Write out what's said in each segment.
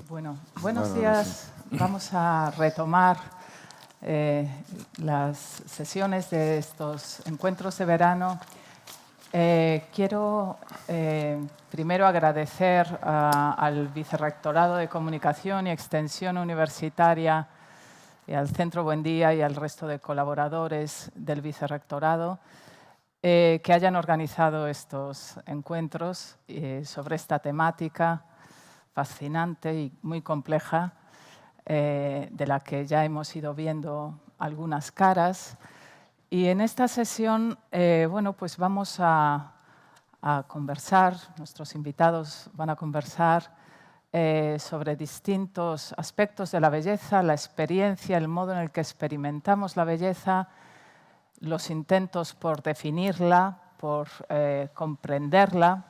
Bueno, buenos días. Sí. Vamos a retomar las sesiones de estos encuentros de verano. Quiero primero agradecer al Vicerrectorado de Comunicación y Extensión Universitaria y al Centro Buen Día y al resto de colaboradores del Vicerrectorado que hayan organizado estos encuentros sobre esta temática fascinante y muy compleja, de la que ya hemos ido viendo algunas caras. Y en esta sesión, bueno, pues vamos a conversar, nuestros invitados van a conversar sobre distintos aspectos de la belleza, la experiencia, el modo en el que experimentamos la belleza, los intentos por definirla, por comprenderla.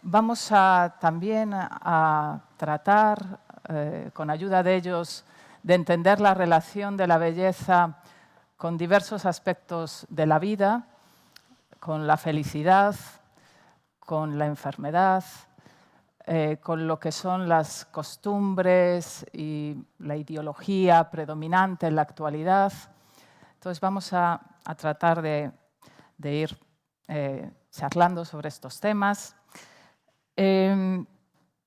Vamos también a tratar, con ayuda de ellos, de entender la relación de la belleza con diversos aspectos de la vida, con la felicidad, con la enfermedad, con lo que son las costumbres y la ideología predominante en la actualidad. Entonces vamos a tratar de ir charlando sobre estos temas.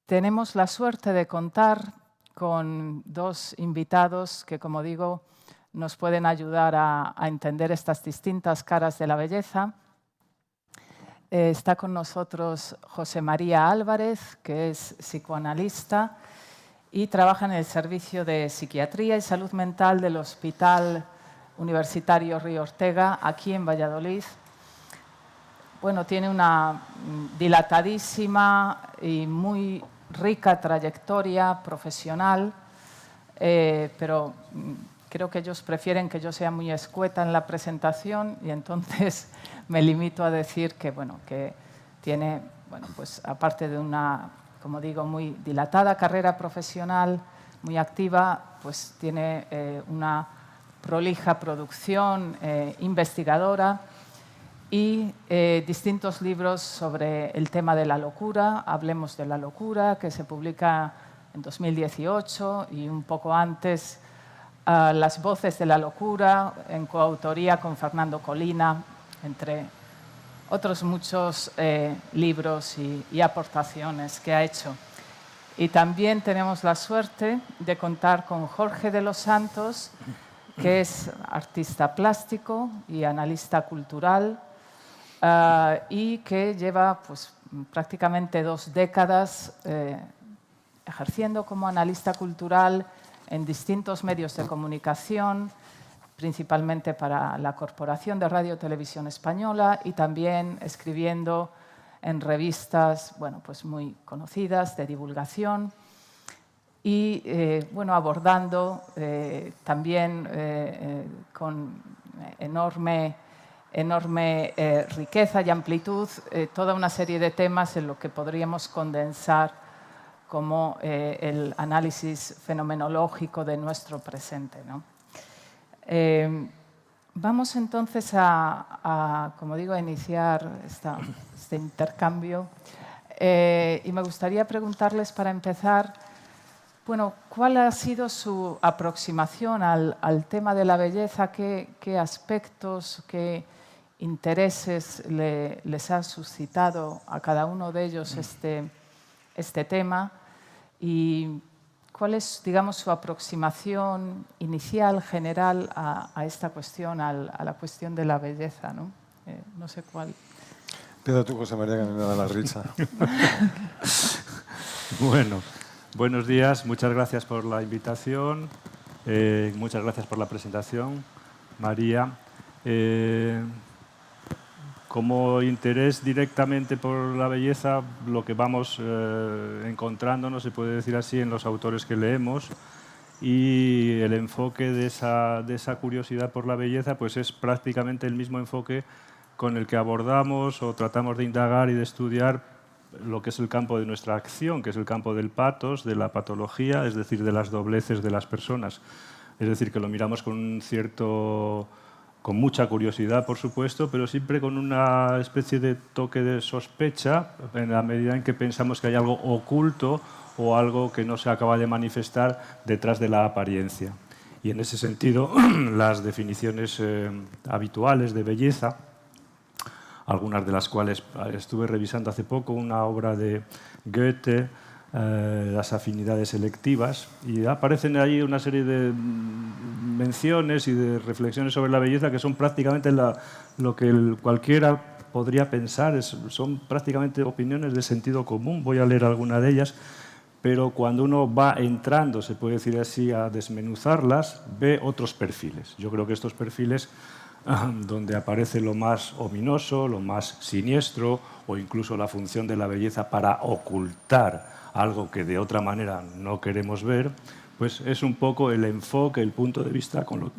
Tenemos la suerte de contar con dos invitados que, como digo, nos pueden ayudar a entender estas distintas caras de la belleza. Está con nosotros José María Álvarez, que es psicoanalista y trabaja en el Servicio de Psiquiatría y Salud Mental del Hospital Universitario Río Ortega, aquí en Valladolid. Bueno, tiene una dilatadísima y muy rica trayectoria profesional, pero creo que ellos prefieren que yo sea muy escueta en la presentación y entonces me limito a decir que, bueno, que tiene, bueno, pues aparte de una, como digo, muy dilatada carrera profesional, muy activa, pues tiene una prolija producción investigadora y distintos libros sobre el tema de la locura. Hablemos de la locura, que se publica en 2018 y un poco antes Las voces de la locura, en coautoría con Fernando Colina, entre otros muchos libros y aportaciones que ha hecho. Y también tenemos la suerte de contar con Jorge de los Santos, que es artista plástico y analista cultural, y que lleva pues, prácticamente 2 décadas ejerciendo como analista cultural en distintos medios de comunicación, principalmente para la Corporación de Radio Televisión Española y también escribiendo en revistas bueno, pues muy conocidas de divulgación y bueno, abordando también con enorme riqueza y amplitud toda una serie de temas en lo que podríamos condensar como el análisis fenomenológico de nuestro presente, ¿no? Vamos entonces como digo, a iniciar este intercambio y me gustaría preguntarles para empezar, bueno, ¿cuál ha sido su aproximación al tema de la belleza? ¿Qué aspectos, qué intereses les ha suscitado a cada uno de ellos este tema? ¿Y cuál es, digamos, su aproximación inicial, general, a esta cuestión, a la cuestión de la belleza, ¿no? No sé cuál. Empieza tú, José María, que me da la risa. Bueno, buenos días. Muchas gracias por la invitación. Muchas gracias por la presentación, María. Como interés directamente por la belleza, lo que vamos encontrando, se puede decir así, en los autores que leemos, y el enfoque de esa curiosidad por la belleza pues es prácticamente el mismo enfoque con el que abordamos o tratamos de indagar y de estudiar lo que es el campo de nuestra acción, que es el campo del patos, de la patología, es decir, de las dobleces de las personas. Es decir, que lo miramos con un cierto con mucha curiosidad, por supuesto, pero siempre con una especie de toque de sospecha, en la medida en que pensamos que hay algo oculto o algo que no se acaba de manifestar detrás de la apariencia. Y en ese sentido, las definiciones habituales de belleza, algunas de las cuales estuve revisando hace poco, una obra de Goethe, las afinidades selectivas, y aparecen ahí una serie de menciones y de reflexiones sobre la belleza que son prácticamente lo que cualquiera podría pensar, son prácticamente opiniones de sentido común. Voy a leer alguna de ellas, pero cuando uno va entrando, se puede decir así, a desmenuzarlas, ve otros perfiles. Yo creo que estos perfiles, donde aparece lo más ominoso, lo más siniestro, o incluso la función de la belleza para ocultar algo que de otra manera no queremos ver, pues es un poco el enfoque, el punto de vista con lo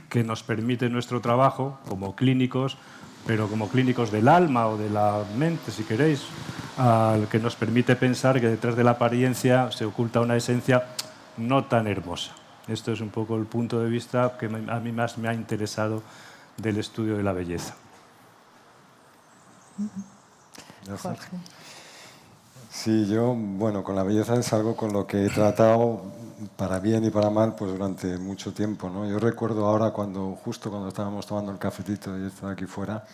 que nos permite nuestro trabajo como clínicos, pero como clínicos del alma o de la mente, si queréis, al que nos permite pensar que detrás de la apariencia se oculta una esencia no tan hermosa. Esto es un poco el punto de vista que a mí más me ha interesado del estudio de la belleza. Jorge. Sí, yo, bueno, con la belleza es algo con lo que he tratado, para bien y para mal, pues durante mucho tiempo, ¿no? Yo recuerdo ahora, justo cuando estábamos tomando el cafetito y estaba aquí fuera,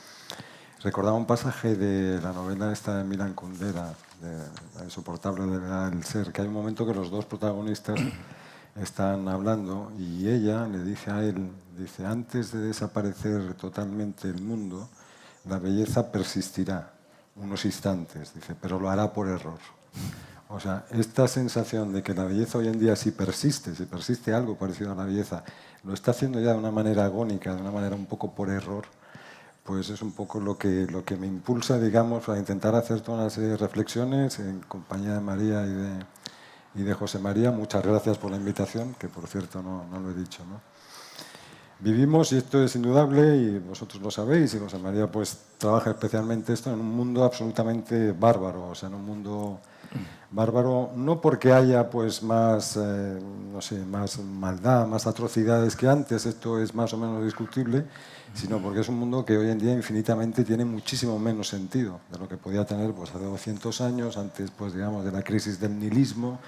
recordaba un pasaje de la novela esta de Milan Kundera, de La insoportable levedad del ser, que hay un momento que los dos protagonistas están hablando y ella le dice a él, dice, antes de desaparecer totalmente el mundo, la belleza persistirá unos instantes, dice, pero lo hará por error. O sea, esta sensación de que la belleza hoy en día si persiste algo parecido a la belleza, lo está haciendo ya de una manera agónica, de una manera un poco por error, pues es un poco lo que me impulsa, digamos, a intentar hacer toda una serie de reflexiones en compañía de María y de José María. Muchas gracias por la invitación, que por cierto no lo he dicho, ¿no? Vivimos, y esto es indudable, y vosotros lo sabéis, y José María pues trabaja especialmente esto, en un mundo absolutamente bárbaro, o sea, en un mundo bárbaro, no porque haya pues más, no sé, más maldad, más atrocidades que antes, esto es más o menos discutible, sino porque es un mundo que hoy en día infinitamente tiene muchísimo menos sentido de lo que podía tener pues hace 200 años, antes pues digamos de la crisis del nihilismo,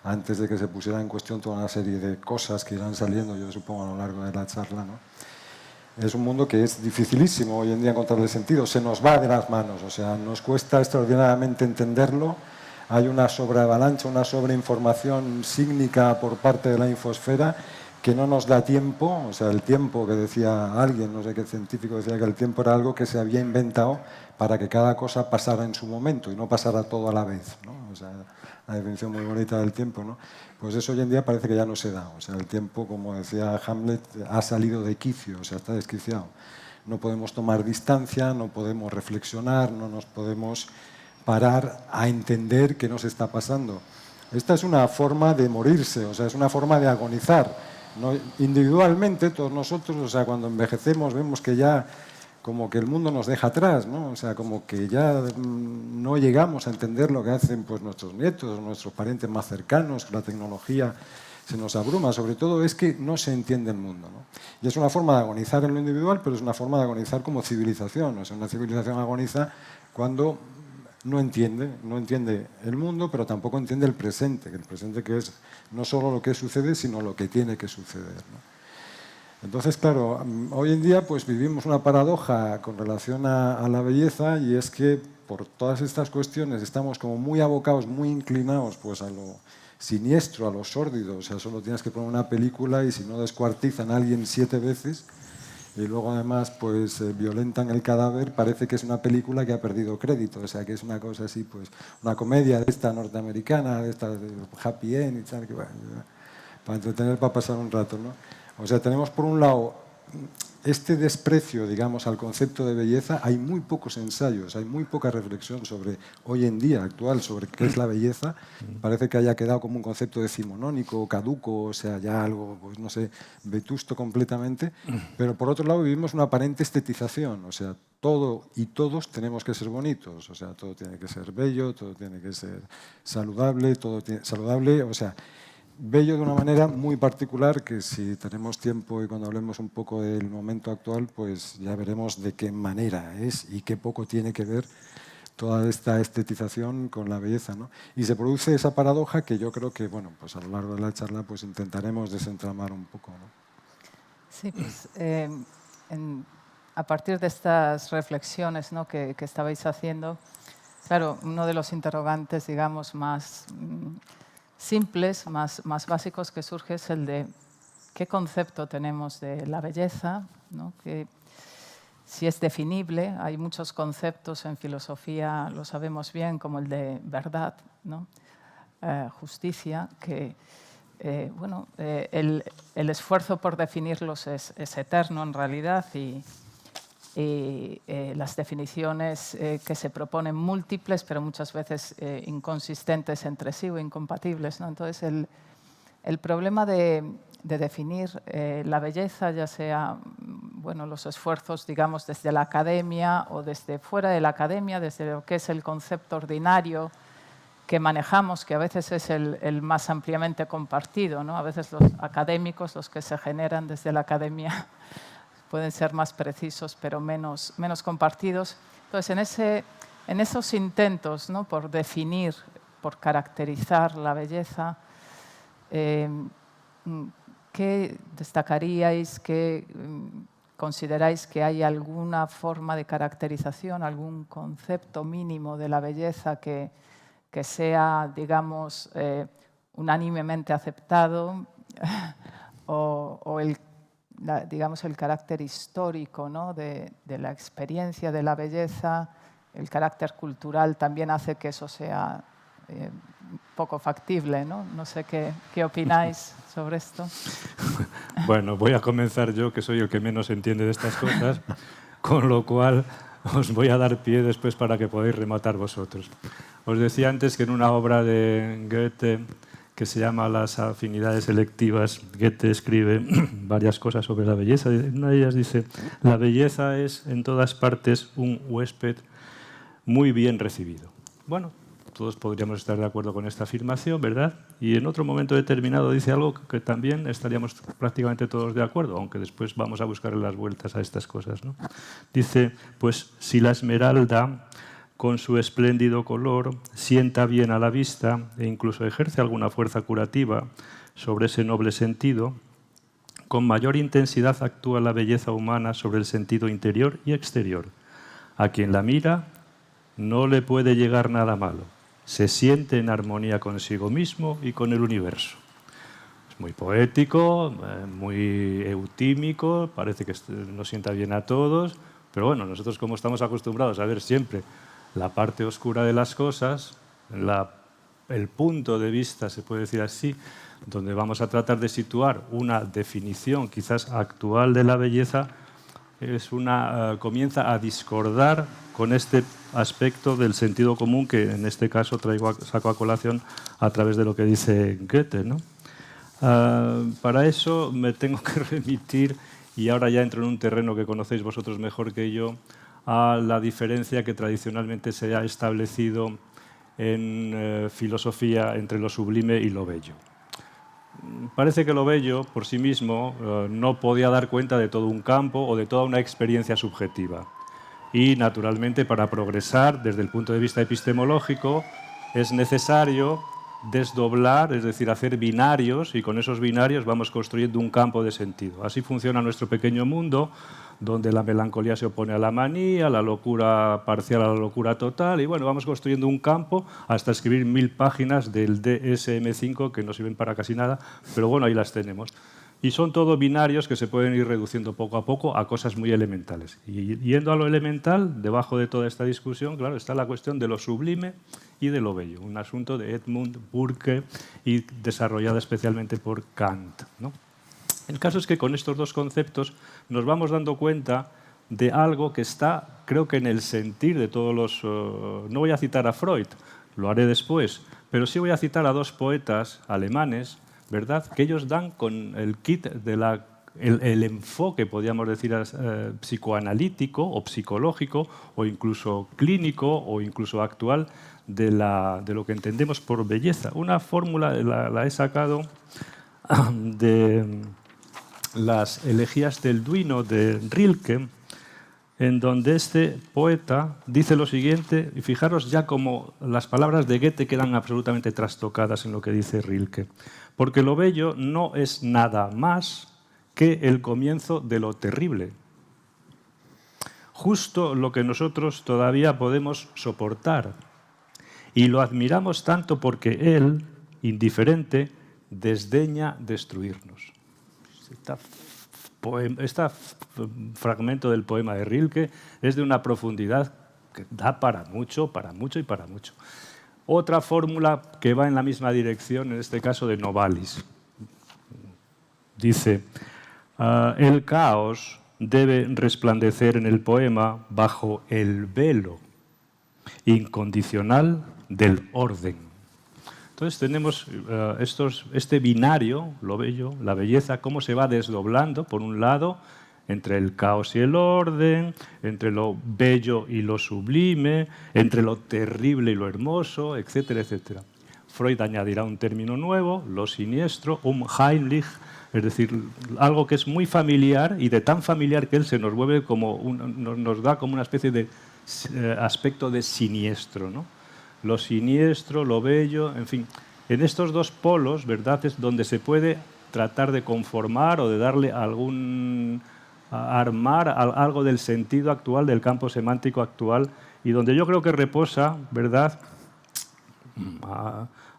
antes de que se pusiera en cuestión toda una serie de cosas que irán saliendo, yo supongo, a lo largo de la charla, ¿no? Es un mundo que es dificilísimo hoy en día encontrarle sentido, se nos va de las manos, o sea, nos cuesta extraordinariamente entenderlo, hay una sobreavalancha, una sobreinformación sígnica por parte de la infosfera que no nos da tiempo, o sea, el tiempo que decía alguien, no sé qué científico decía que el tiempo era algo que se había inventado para que cada cosa pasara en su momento y no pasara todo a la vez, ¿no? O sea, la definición muy bonita del tiempo, ¿no? Pues eso hoy en día parece que ya no se da. O sea, el tiempo, como decía Hamlet, ha salido de quicio, o sea, está desquiciado. No podemos tomar distancia, no podemos reflexionar, no nos podemos parar a entender qué nos está pasando. Esta es una forma de morirse, o sea, es una forma de agonizar. ¿No? Individualmente, todos nosotros, o sea, cuando envejecemos vemos que ya como que el mundo nos deja atrás, ¿no? O sea, como que ya no llegamos a entender lo que hacen pues, nuestros nietos, nuestros parientes más cercanos, que la tecnología se nos abruma. Sobre todo es que no se entiende el mundo, ¿no? Y es una forma de agonizar en lo individual, pero es una forma de agonizar como civilización. O sea, una civilización agoniza cuando no entiende el mundo, pero tampoco entiende el presente, que es no solo lo que sucede, sino lo que tiene que suceder, ¿no? Entonces, claro, hoy en día pues vivimos una paradoja con relación a la belleza, y es que por todas estas cuestiones estamos como muy abocados, muy inclinados pues a lo siniestro, a lo sórdido. O sea, solo tienes que poner una película y si no descuartizan a alguien 7 veces y luego además pues violentan el cadáver, parece que es una película que ha perdido crédito. O sea, que es una cosa así, pues una comedia de esta norteamericana, de esta de Happy End y tal, que bueno, para entretener, para pasar un rato, ¿no? O sea, tenemos por un lado este desprecio, digamos, al concepto de belleza. Hay muy pocos ensayos, hay muy poca reflexión sobre hoy en día actual sobre qué es la belleza. Parece que haya quedado como un concepto decimonónico, caduco, o sea, ya algo, pues no sé, vetusto completamente. Pero por otro lado vivimos una aparente estetización, o sea, todo y todos tenemos que ser bonitos, o sea, todo tiene que ser bello, todo tiene que ser saludable, saludable, o sea, bello de una manera muy particular que si tenemos tiempo y cuando hablemos un poco del momento actual, pues ya veremos de qué manera es y qué poco tiene que ver toda esta estetización con la belleza, ¿no? Y se produce esa paradoja que yo creo que, bueno, pues a lo largo de la charla pues intentaremos desentramar un poco, ¿no? Sí, pues a partir de estas reflexiones, ¿no?, que estabais haciendo, claro, uno de los interrogantes, digamos, más simples, más básicos que surge es el de qué concepto tenemos de la belleza, ¿no? Que, si es definible, hay muchos conceptos en filosofía, lo sabemos bien, como el de verdad, ¿no? Justicia, que bueno, el esfuerzo por definirlos es eterno en realidad y las definiciones que se proponen múltiples, pero muchas veces inconsistentes entre sí o incompatibles, ¿no? Entonces, el problema de definir la belleza, ya sea bueno, los esfuerzos, digamos, desde la academia o desde fuera de la academia, desde lo que es el concepto ordinario que manejamos, que a veces es el más ampliamente compartido, ¿no? A veces los académicos, los que se generan desde la academia, pueden ser más precisos, pero menos compartidos. Entonces, en esos intentos, ¿no?, por definir, por caracterizar la belleza, ¿qué destacaríais? ¿Qué consideráis que hay alguna forma de caracterización, algún concepto mínimo de la belleza que sea, digamos, unánimemente aceptado o digamos, el carácter histórico, ¿no?, de la experiencia de la belleza, el carácter cultural también hace que eso sea poco factible, ¿no? No sé qué opináis sobre esto. Bueno, voy a comenzar yo, que soy el que menos entiende de estas cosas, con lo cual os voy a dar pie después para que podáis rematar vosotros. Os decía antes que en una obra de Goethe que se llama Las afinidades selectivas, Goethe escribe varias cosas sobre la belleza. Una de ellas dice: la belleza es en todas partes un huésped muy bien recibido. Bueno, todos podríamos estar de acuerdo con esta afirmación, ¿verdad? Y en otro momento determinado dice algo que también estaríamos prácticamente todos de acuerdo, aunque después vamos a buscar las vueltas a estas cosas, ¿no? Dice, pues si la esmeralda con su espléndido color sienta bien a la vista e incluso ejerce alguna fuerza curativa sobre ese noble sentido, con mayor intensidad actúa la belleza humana sobre el sentido interior y exterior. A quien la mira no le puede llegar nada malo. Se siente en armonía consigo mismo y con el universo. Es muy poético, muy eutímico, parece que nos sienta bien a todos, pero bueno, nosotros como estamos acostumbrados a ver siempre la parte oscura de las cosas, el punto de vista, se puede decir así, donde vamos a tratar de situar una definición quizás actual de la belleza, comienza a discordar con este aspecto del sentido común que en este caso saco a colación a través de lo que dice Goethe, ¿no? Para eso me tengo que remitir, y ahora ya entro en un terreno que conocéis vosotros mejor que yo, a la diferencia que tradicionalmente se ha establecido en filosofía entre lo sublime y lo bello. Parece que lo bello, por sí mismo, no podía dar cuenta de todo un campo o de toda una experiencia subjetiva. Y, naturalmente, para progresar desde el punto de vista epistemológico, es necesario desdoblar, es decir, hacer binarios, y con esos binarios vamos construyendo un campo de sentido. Así funciona nuestro pequeño mundo, donde la melancolía se opone a la manía, la locura parcial a la locura total, y bueno, vamos construyendo un campo hasta escribir 1000 páginas del DSM-5 que no sirven para casi nada, pero bueno, ahí las tenemos. Y son todo binarios que se pueden ir reduciendo poco a poco a cosas muy elementales. Y yendo a lo elemental, debajo de toda esta discusión, claro, está la cuestión de lo sublime y de lo bello, un asunto de Edmund Burke y desarrollado especialmente por Kant, ¿no? El caso es que con estos dos conceptos nos vamos dando cuenta de algo que está, creo que en el sentir de todos los... no voy a citar a Freud, lo haré después, pero sí voy a citar a dos poetas alemanes, ¿verdad?, que ellos dan con el kit de la el enfoque, podríamos decir, psicoanalítico o psicológico o incluso clínico o incluso actual de lo que entendemos por belleza. Una fórmula la he sacado de las elegías del Duino de Rilke, en donde este poeta dice lo siguiente, y fijaros ya cómo las palabras de Goethe quedan absolutamente trastocadas en lo que dice Rilke. Porque lo bello no es nada más que el comienzo de lo terrible. Justo lo que nosotros todavía podemos soportar. Y lo admiramos tanto porque él, indiferente, desdeña destruirnos. Este fragmento del poema de Rilke es de una profundidad que da para mucho y para mucho. Otra fórmula que va en la misma dirección, en este caso de Novalis. Dice, el caos debe resplandecer en el poema bajo el velo incondicional del orden. Entonces tenemos este binario, lo bello, la belleza, cómo se va desdoblando, por un lado, entre el caos y el orden, entre lo bello y lo sublime, entre lo terrible y lo hermoso, etcétera, etcétera. Freud añadirá un término nuevo, lo siniestro, Heimlich, es decir, algo que es muy familiar y de tan familiar que él se nos vuelve nos da como una especie de aspecto de siniestro, ¿no? Lo siniestro, lo bello, en fin. En estos dos polos, ¿verdad?, es donde se puede tratar de conformar o de darle armar algo del sentido actual, del campo semántico actual, y donde yo creo que reposa, ¿verdad?,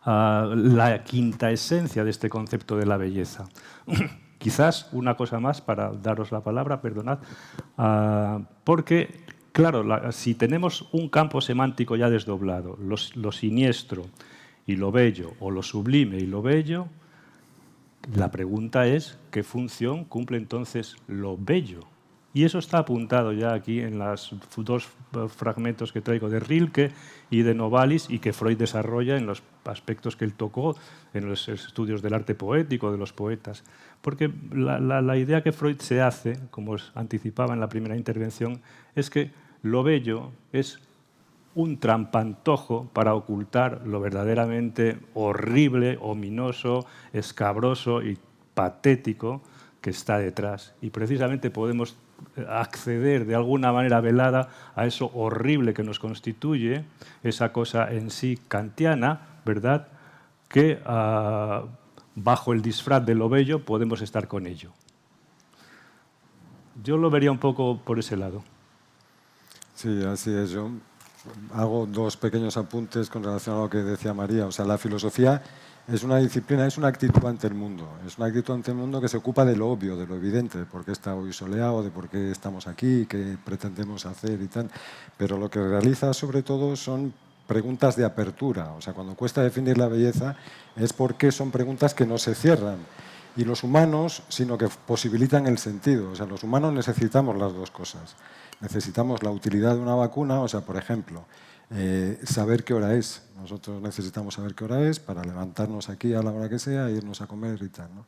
la quinta esencia de este concepto de la belleza. Quizás una cosa más para daros la palabra, perdonad, porque claro, si tenemos un campo semántico ya desdoblado, lo siniestro y lo bello, o lo sublime y lo bello, la pregunta es, ¿qué función cumple entonces lo bello? Y eso está apuntado ya aquí en los dos fragmentos que traigo de Rilke y de Novalis, y que Freud desarrolla en los aspectos que él tocó en los estudios del arte poético, de los poetas. Porque la idea que Freud se hace, como os anticipaba en la primera intervención, es que lo bello es un trampantojo para ocultar lo verdaderamente horrible, ominoso, escabroso y patético que está detrás. Y precisamente podemos acceder de alguna manera velada a eso horrible que nos constituye, esa cosa en sí kantiana, ¿verdad?, que bajo el disfraz de lo bello podemos estar con ello. Yo lo vería un poco por ese lado. Sí, así es. Yo hago dos pequeños apuntes con relación a lo que decía María. O sea, la filosofía es una disciplina, es una actitud ante el mundo. Es una actitud ante el mundo que se ocupa de lo obvio, de lo evidente, de por qué está hoy soleado, de por qué estamos aquí, qué pretendemos hacer y tal. Pero lo que realiza sobre todo son preguntas de apertura. O sea, cuando cuesta definir la belleza es porque son preguntas que no se cierran. Y los humanos, sino que posibilitan el sentido. O sea, los humanos necesitamos las dos cosas. Necesitamos la utilidad de una vacuna, o sea, por ejemplo, saber qué hora es. Nosotros necesitamos saber qué hora es para levantarnos aquí a la hora que sea e irnos a comer y tal, ¿no?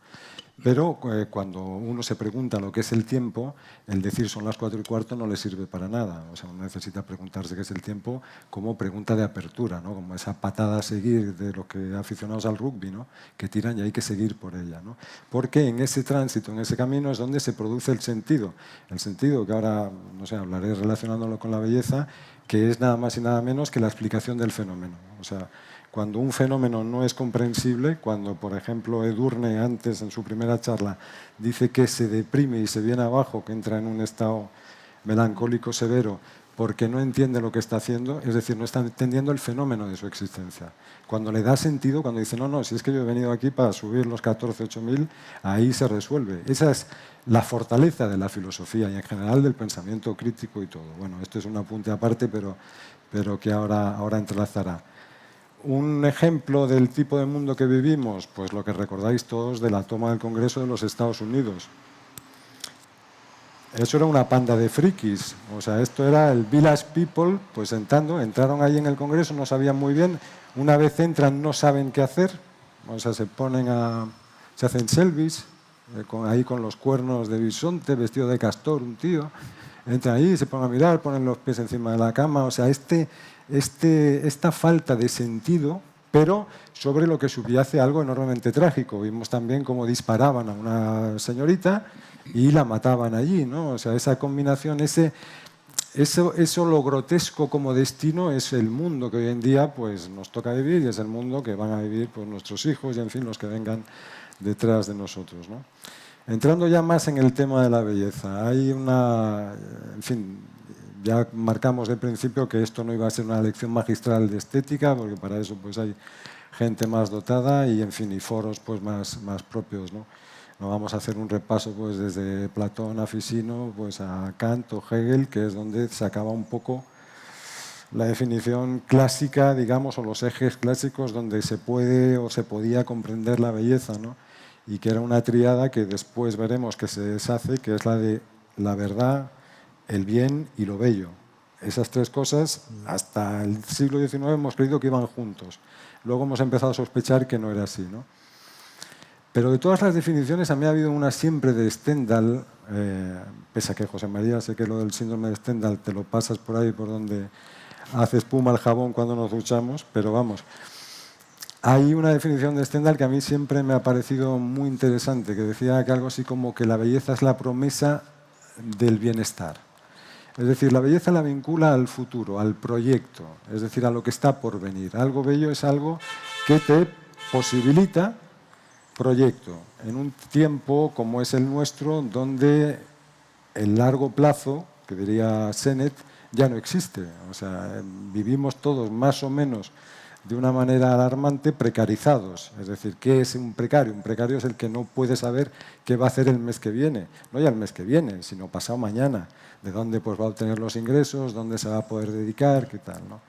Pero cuando uno se pregunta lo que es el tiempo, el decir son las 4:15 no le sirve para nada. O sea, uno necesita preguntarse qué es el tiempo como pregunta de apertura, ¿no? Como esa patada a seguir de los que aficionados al rugby, ¿no?, que tiran y hay que seguir por ella, ¿no? Porque en ese tránsito, en ese camino es donde se produce el sentido. El sentido que ahora, no sé, hablaré relacionándolo con la belleza, que es nada más y nada menos que la explicación del fenómeno. O sea, cuando un fenómeno no es comprensible, cuando, por ejemplo, Edurne antes, en su primera charla, dice que se deprime y se viene abajo, que entra en un estado melancólico severo, porque no entiende lo que está haciendo, es decir, no está entendiendo el fenómeno de su existencia. Cuando le da sentido, cuando dice, no, si es que yo he venido aquí para subir los 14.000, ahí se resuelve. Esa es la fortaleza de la filosofía y en general del pensamiento crítico y todo. Bueno, esto es un apunte aparte, pero que ahora entrelazará. Un ejemplo del tipo de mundo que vivimos, pues lo que recordáis todos de la toma del Congreso de los Estados Unidos. Eso era una panda de frikis, o sea, esto era el Village People, pues entraron ahí en el Congreso, no sabían muy bien, una vez entran no saben qué hacer, o sea, se hacen selfies, ahí con los cuernos de bisonte, vestido de castor, un tío. Entra ahí, se pone a mirar, ponen los pies encima de la cama. O sea, esta falta de sentido, pero sobre lo que subyace algo enormemente trágico. Vimos también cómo disparaban a una señorita y la mataban allí, ¿no? O sea, esa combinación, eso lo grotesco como destino es el mundo que hoy en día pues, nos toca vivir y es el mundo que van a vivir pues, nuestros hijos y, en fin, los que vengan detrás de nosotros, ¿no? Entrando ya más en el tema de la belleza, hay en fin, ya marcamos de principio que esto no iba a ser una lección magistral de estética, porque para eso pues hay gente más dotada y, en fin, y foros pues más propios, ¿no? No vamos a hacer un repaso pues desde Platón a Ficino pues a Kant o Hegel, que es donde se acaba un poco la definición clásica, digamos, o los ejes clásicos donde se puede o se podía comprender la belleza, ¿no? Y que era una tríada que después veremos que se deshace, que es la de la verdad, el bien y lo bello. Esas tres cosas, hasta el siglo XIX hemos creído que iban juntos. Luego hemos empezado a sospechar que no era así, ¿no? Pero de todas las definiciones, a mí ha habido una siempre de Stendhal, pese a que José María, sé que lo del síndrome de Stendhal te lo pasas por ahí, por donde hace espuma el jabón cuando nos duchamos, pero vamos. Hay una definición de Stendhal que a mí siempre me ha parecido muy interesante, que decía que algo así como que la belleza es la promesa del bienestar. Es decir, la belleza la vincula al futuro, al proyecto, es decir, a lo que está por venir. Algo bello es algo que te posibilita proyecto, en un tiempo como es el nuestro, donde el largo plazo, que diría Sennett, ya no existe. O sea, vivimos todos más o menos de una manera alarmante precarizados. Es decir, ¿qué es un precario? Un precario es el que no puede saber qué va a hacer el mes que viene. No ya el mes que viene, sino pasado mañana. De dónde pues, va a obtener los ingresos, dónde se va a poder dedicar, qué tal, ¿no?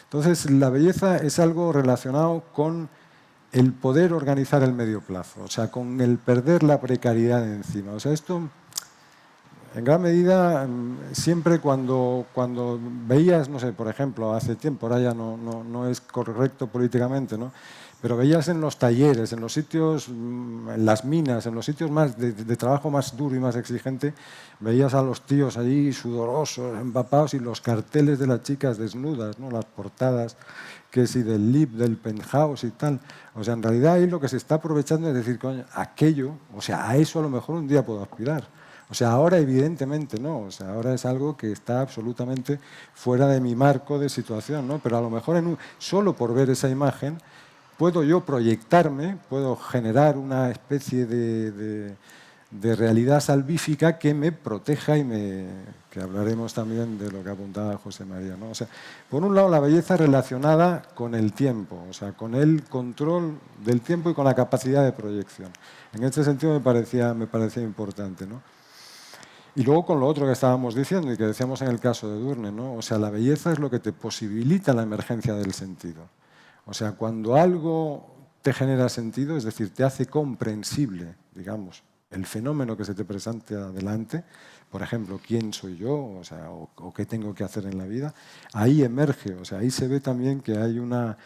Entonces, la belleza es algo relacionado con el poder organizar el medio plazo, o sea, con el perder la precariedad de encima. O sea, esto, en gran medida, siempre cuando veías, no sé, por ejemplo, hace tiempo, ahora ya no es correcto políticamente, ¿no? Pero veías en los talleres, en los sitios, en las minas, en los sitios más de trabajo más duro y más exigente, veías a los tíos allí sudorosos, empapados, y los carteles de las chicas desnudas, ¿no? Las portadas, que si del Lib, del Penthouse y tal. O sea, en realidad ahí lo que se está aprovechando es decir, coño, aquello, o sea, a eso a lo mejor un día puedo aspirar. O sea, ahora evidentemente no, o sea, ahora es algo que está absolutamente fuera de mi marco de situación, ¿no? Pero a lo mejor solo por ver esa imagen puedo yo proyectarme, puedo generar una especie de realidad salvífica que me proteja y que hablaremos también de lo que apuntaba José María, ¿no? O sea, por un lado la belleza relacionada con el tiempo, o sea, con el control del tiempo y con la capacidad de proyección. En este sentido me parecía importante, ¿no? Y luego con lo otro que estábamos diciendo y que decíamos en el caso de Durne, ¿no? O sea, la belleza es lo que te posibilita la emergencia del sentido. O sea, cuando algo te genera sentido, es decir, te hace comprensible, digamos, el fenómeno que se te presenta adelante, por ejemplo, quién soy yo, o sea, o qué tengo que hacer en la vida, ahí emerge, o sea, ahí se ve también que hay una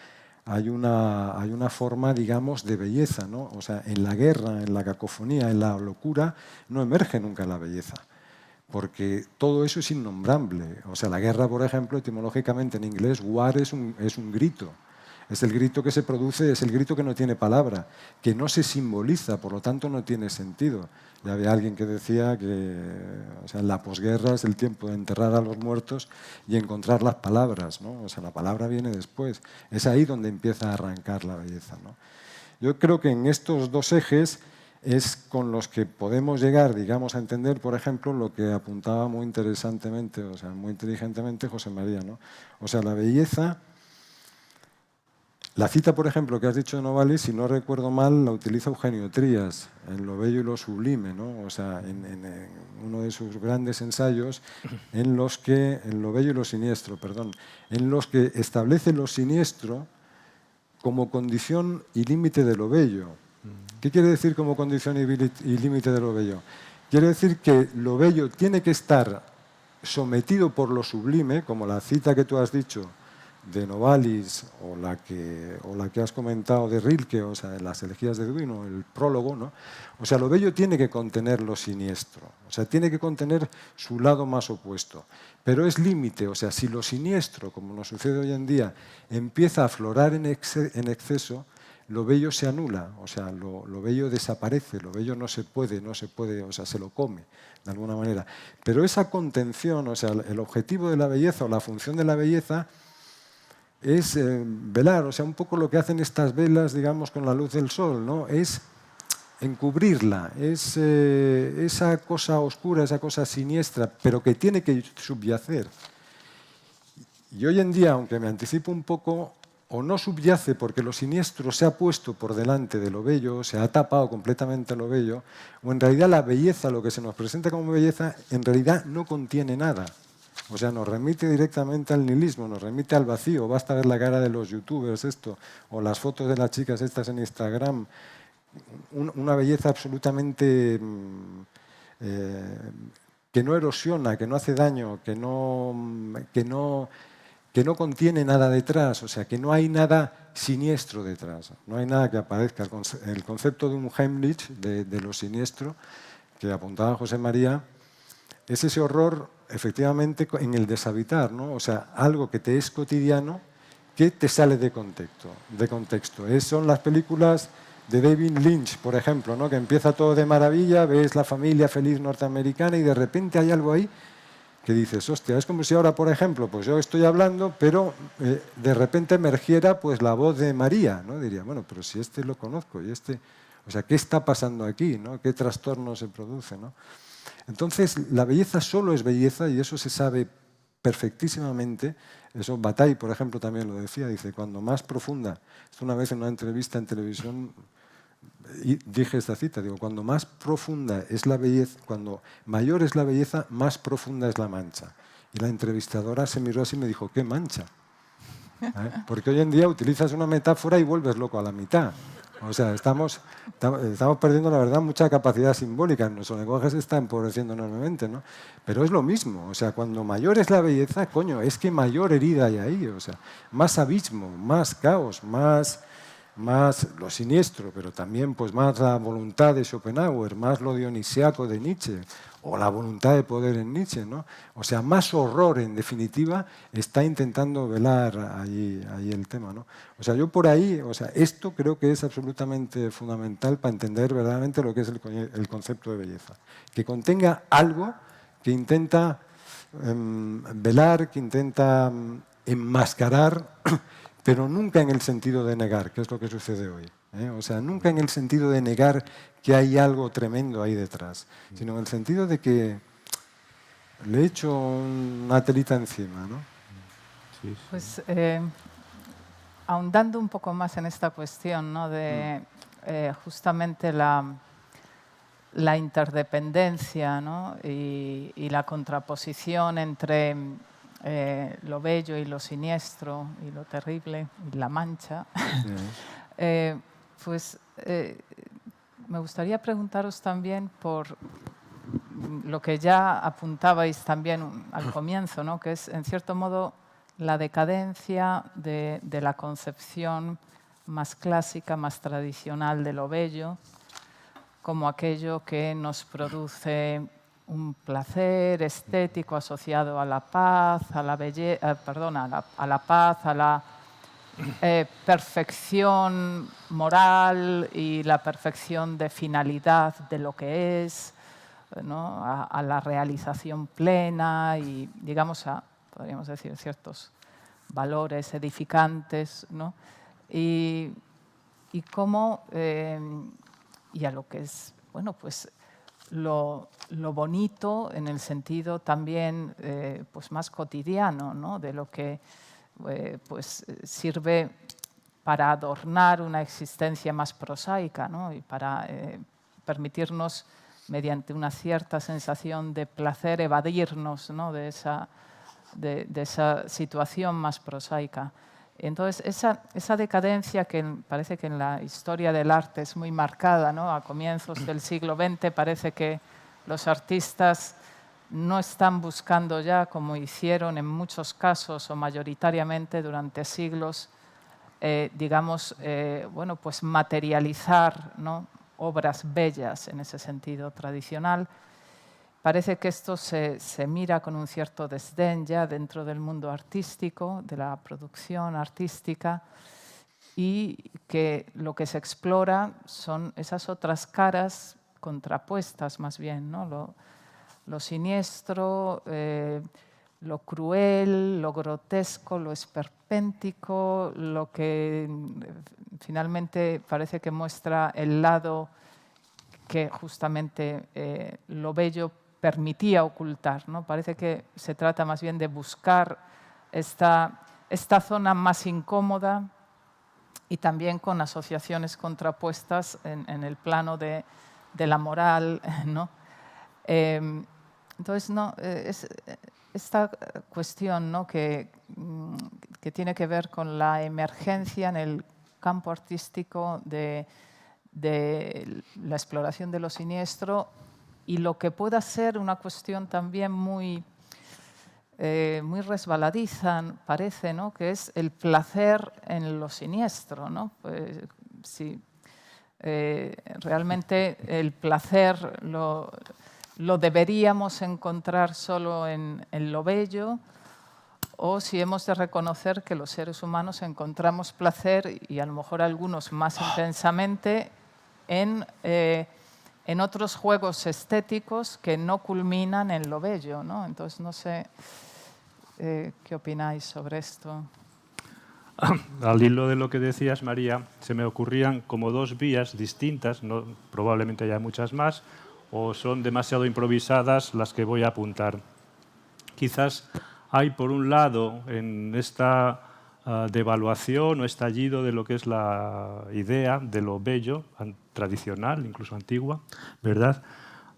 forma, digamos, de belleza, ¿no? O sea, en la guerra, en la cacofonía, en la locura, no emerge nunca la belleza, porque todo eso es innombrable. O sea, la guerra, por ejemplo, etimológicamente en inglés, war es un grito. Es el grito que se produce, es el grito que no tiene palabra, que no se simboliza, por lo tanto no tiene sentido. Ya había alguien que decía que, o sea, la posguerra es el tiempo de enterrar a los muertos y encontrar las palabras, ¿no? O sea, la palabra viene después. Es ahí donde empieza a arrancar la belleza, ¿no? Yo creo que en estos dos ejes es con los que podemos llegar, digamos, a entender, por ejemplo, lo que apuntaba muy interesantemente, o sea, muy inteligentemente José María, ¿no? O sea, la belleza. La cita, por ejemplo, que has dicho de Novalis, si no recuerdo mal, la utiliza Eugenio Trías, en Lo bello y lo sublime, ¿no? O sea, en uno de sus grandes ensayos, en Lo bello y lo siniestro, perdón, en los que establece lo siniestro como condición y límite de lo bello. ¿Qué quiere decir como condición y límite de lo bello? Quiere decir que lo bello tiene que estar sometido por lo sublime, como la cita que tú has dicho, de Novalis o la que has comentado de Rilke, o sea, las elegías de Duino, el prólogo, ¿no? O sea, lo bello tiene que contener lo siniestro, o sea, tiene que contener su lado más opuesto. Pero es límite, o sea, si lo siniestro, como nos sucede hoy en día, empieza a aflorar en exceso, lo bello se anula, o sea, lo bello desaparece, lo bello no se puede, o sea, se lo come de alguna manera. Pero esa contención, o sea, el objetivo de la belleza o la función de la belleza es velar, o sea, un poco lo que hacen estas velas, digamos, con la luz del sol, ¿no? Es encubrirla, es esa cosa oscura, esa cosa siniestra, pero que tiene que subyacer. Y hoy en día, aunque me anticipo un poco, o no subyace porque lo siniestro se ha puesto por delante de lo bello, se ha tapado completamente lo bello, o en realidad la belleza, lo que se nos presenta como belleza, en realidad no contiene nada. O sea, nos remite directamente al nihilismo, nos remite al vacío. Basta ver la cara de los youtubers, esto, o las fotos de las chicas estas en Instagram. Una belleza absolutamente que no erosiona, que no hace daño, que no contiene nada detrás, o sea, que no hay nada siniestro detrás, no hay nada que aparezca. El concepto de un Heimlich, de lo siniestro, que apuntaba José María, es ese horror, efectivamente, en el deshabitar, ¿no? O sea, algo que te es cotidiano, que te sale de contexto. Son las películas de David Lynch, por ejemplo, ¿no? Que empieza todo de maravilla, ves la familia feliz norteamericana y de repente hay algo ahí que dices, hostia, es como si ahora, por ejemplo, pues yo estoy hablando, pero de repente emergiera pues la voz de María, ¿no? Diría, bueno, pero si este lo conozco y este, o sea, ¿qué está pasando aquí, ¿no? ¿Qué trastorno se produce, ¿no? Entonces, la belleza solo es belleza y eso se sabe perfectísimamente. Eso Bataille, por ejemplo, también lo decía, dice, cuando más profunda, esto una vez en una entrevista en televisión y dije esta cita, digo, cuando más profunda es la belleza, cuando mayor es la belleza, más profunda es la mancha. Y la entrevistadora se miró así y me dijo, ¿qué mancha? Porque hoy en día utilizas una metáfora y vuelves loco a la mitad. O sea, estamos perdiendo, la verdad, mucha capacidad simbólica. Nuestro lenguaje se está empobreciendo enormemente, ¿no? Pero es lo mismo. O sea, cuando mayor es la belleza, coño, es que mayor herida hay ahí. O sea, más abismo, más caos, más lo siniestro, pero también pues más la voluntad de Schopenhauer, más lo dionisiaco de Nietzsche, o la voluntad de poder en Nietzsche, ¿no? O sea, más horror, en definitiva, está intentando velar ahí el tema, ¿no? O sea, yo por ahí, o sea, esto creo que es absolutamente fundamental para entender verdaderamente lo que es el concepto de belleza. Que contenga algo que intenta velar, que intenta enmascarar, pero nunca en el sentido de negar, que es lo que sucede hoy. O sea, nunca en el sentido de negar que hay algo tremendo ahí detrás, sino en el sentido de que le he hecho una telita encima, ¿no? Sí, sí. Pues ahondando un poco más en esta cuestión, ¿no? De justamente la interdependencia, ¿no? y la contraposición entre lo bello y lo siniestro y lo terrible y la mancha, pues me gustaría preguntaros también por lo que ya apuntabais también al comienzo, ¿no? Que es, en cierto modo, la decadencia de la concepción más clásica, más tradicional de lo bello, como aquello que nos produce un placer estético asociado a la paz, a la perfección moral y la perfección de finalidad de lo que es, ¿no? a la realización plena y, digamos, podríamos decir, ciertos valores edificantes, ¿no? y cómo, y a lo que es, bueno, pues lo bonito en el sentido también pues más cotidiano, ¿no? De lo que pues sirve para adornar una existencia más prosaica, ¿no? Y para permitirnos, mediante una cierta sensación de placer, evadirnos, ¿no? de esa situación más prosaica. Entonces, esa decadencia que parece que en la historia del arte es muy marcada, ¿no? A comienzos del siglo XX parece que los artistas no están buscando ya, como hicieron en muchos casos o mayoritariamente durante siglos, digamos, bueno, pues materializar, ¿no?, obras bellas en ese sentido tradicional. Parece que esto se mira con un cierto desdén ya dentro del mundo artístico, de la producción artística, y que lo que se explora son esas otras caras contrapuestas más bien, ¿no? Lo siniestro, lo cruel, lo grotesco, lo esperpéntico, lo que finalmente parece que muestra el lado que justamente lo bello permitía ocultar, ¿no? Parece que se trata más bien de buscar esta zona más incómoda y también con asociaciones contrapuestas en el plano de la moral, ¿no? Entonces, no, esta cuestión, ¿no?, que tiene que ver con la emergencia en el campo artístico de la exploración de lo siniestro y lo que pueda ser una cuestión también muy resbaladiza, parece, ¿no?, que es el placer en lo siniestro, ¿no? Pues, sí, realmente el placer lo deberíamos encontrar solo en lo bello, o si hemos de reconocer que los seres humanos encontramos placer, y a lo mejor algunos más intensamente, en otros juegos estéticos que no culminan en lo bello, ¿no? Entonces, no sé qué opináis sobre esto. Al hilo de lo que decías, María, se me ocurrían como dos vías distintas, no, probablemente haya muchas más, o son demasiado improvisadas las que voy a apuntar. Quizás hay, por un lado, en esta devaluación o estallido de lo que es la idea de lo bello, tradicional, incluso antigua, ¿verdad?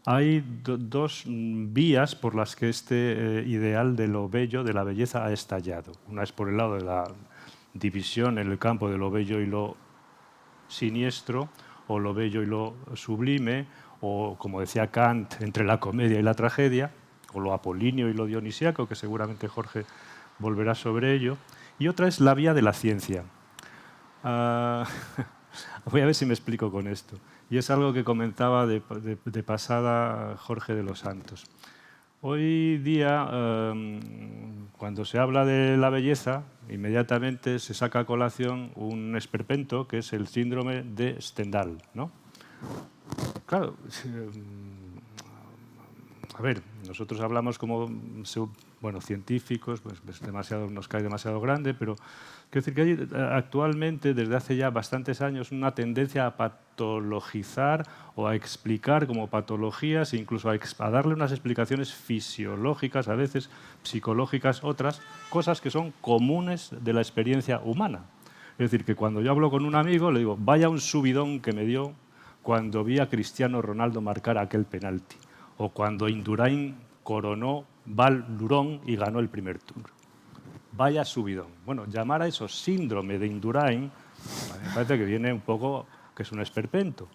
Hay dos vías por las que este ideal de lo bello, de la belleza, ha estallado. Una es por el lado de la división en el campo de lo bello y lo siniestro, o lo bello y lo sublime, o, como decía Kant, entre la comedia y la tragedia, o lo apolíneo y lo dionisíaco, que seguramente Jorge volverá sobre ello. Y otra es la vía de la ciencia. Voy a ver si me explico con esto. Y es algo que comentaba de pasada Jorge de los Santos. Hoy día, cuando se habla de la belleza, inmediatamente se saca a colación un esperpento, que es el síndrome de Stendhal, ¿no? Claro, a ver, nosotros hablamos como científicos, pues nos cae demasiado grande, pero quiero decir que hay actualmente, desde hace ya bastantes años, una tendencia a patologizar o a explicar como patologías, incluso a darle unas explicaciones fisiológicas, a veces psicológicas, otras cosas que son comunes de la experiencia humana. Es decir, que cuando yo hablo con un amigo, le digo, vaya un subidón que me dio cuando vi a Cristiano Ronaldo marcar aquel penalti, o cuando Indurain coronó Val Thorens y ganó el primer Tour. Vaya subidón. Bueno, llamar a eso síndrome de Indurain me parece que viene un poco, que es un esperpento.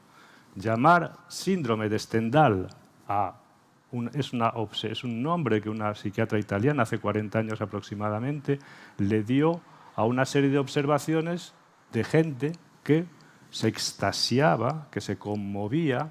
Llamar síndrome de Stendhal es un nombre que una psiquiatra italiana hace 40 años aproximadamente le dio a una serie de observaciones de gente que se extasiaba, que se conmovía,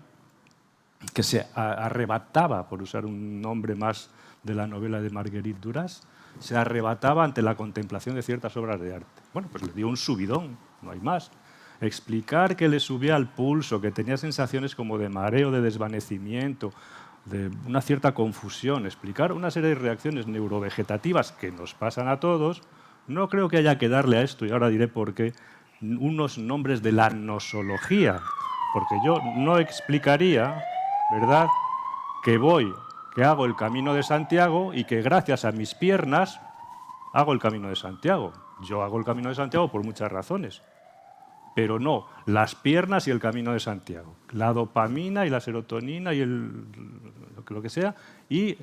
que se arrebataba, por usar un nombre más de la novela de Marguerite Duras, se arrebataba ante la contemplación de ciertas obras de arte. Bueno, pues le dio un subidón, no hay más. Explicar que le subía al pulso, que tenía sensaciones como de mareo, de desvanecimiento, de una cierta confusión, explicar una serie de reacciones neurovegetativas que nos pasan a todos, no creo que haya que darle a esto, y ahora diré por qué, unos nombres de la nosología, porque yo no explicaría, ¿verdad?, que hago el Camino de Santiago y que gracias a mis piernas hago el Camino de Santiago. Yo hago el Camino de Santiago por muchas razones, pero no las piernas y el Camino de Santiago. La dopamina y la serotonina y lo que sea, y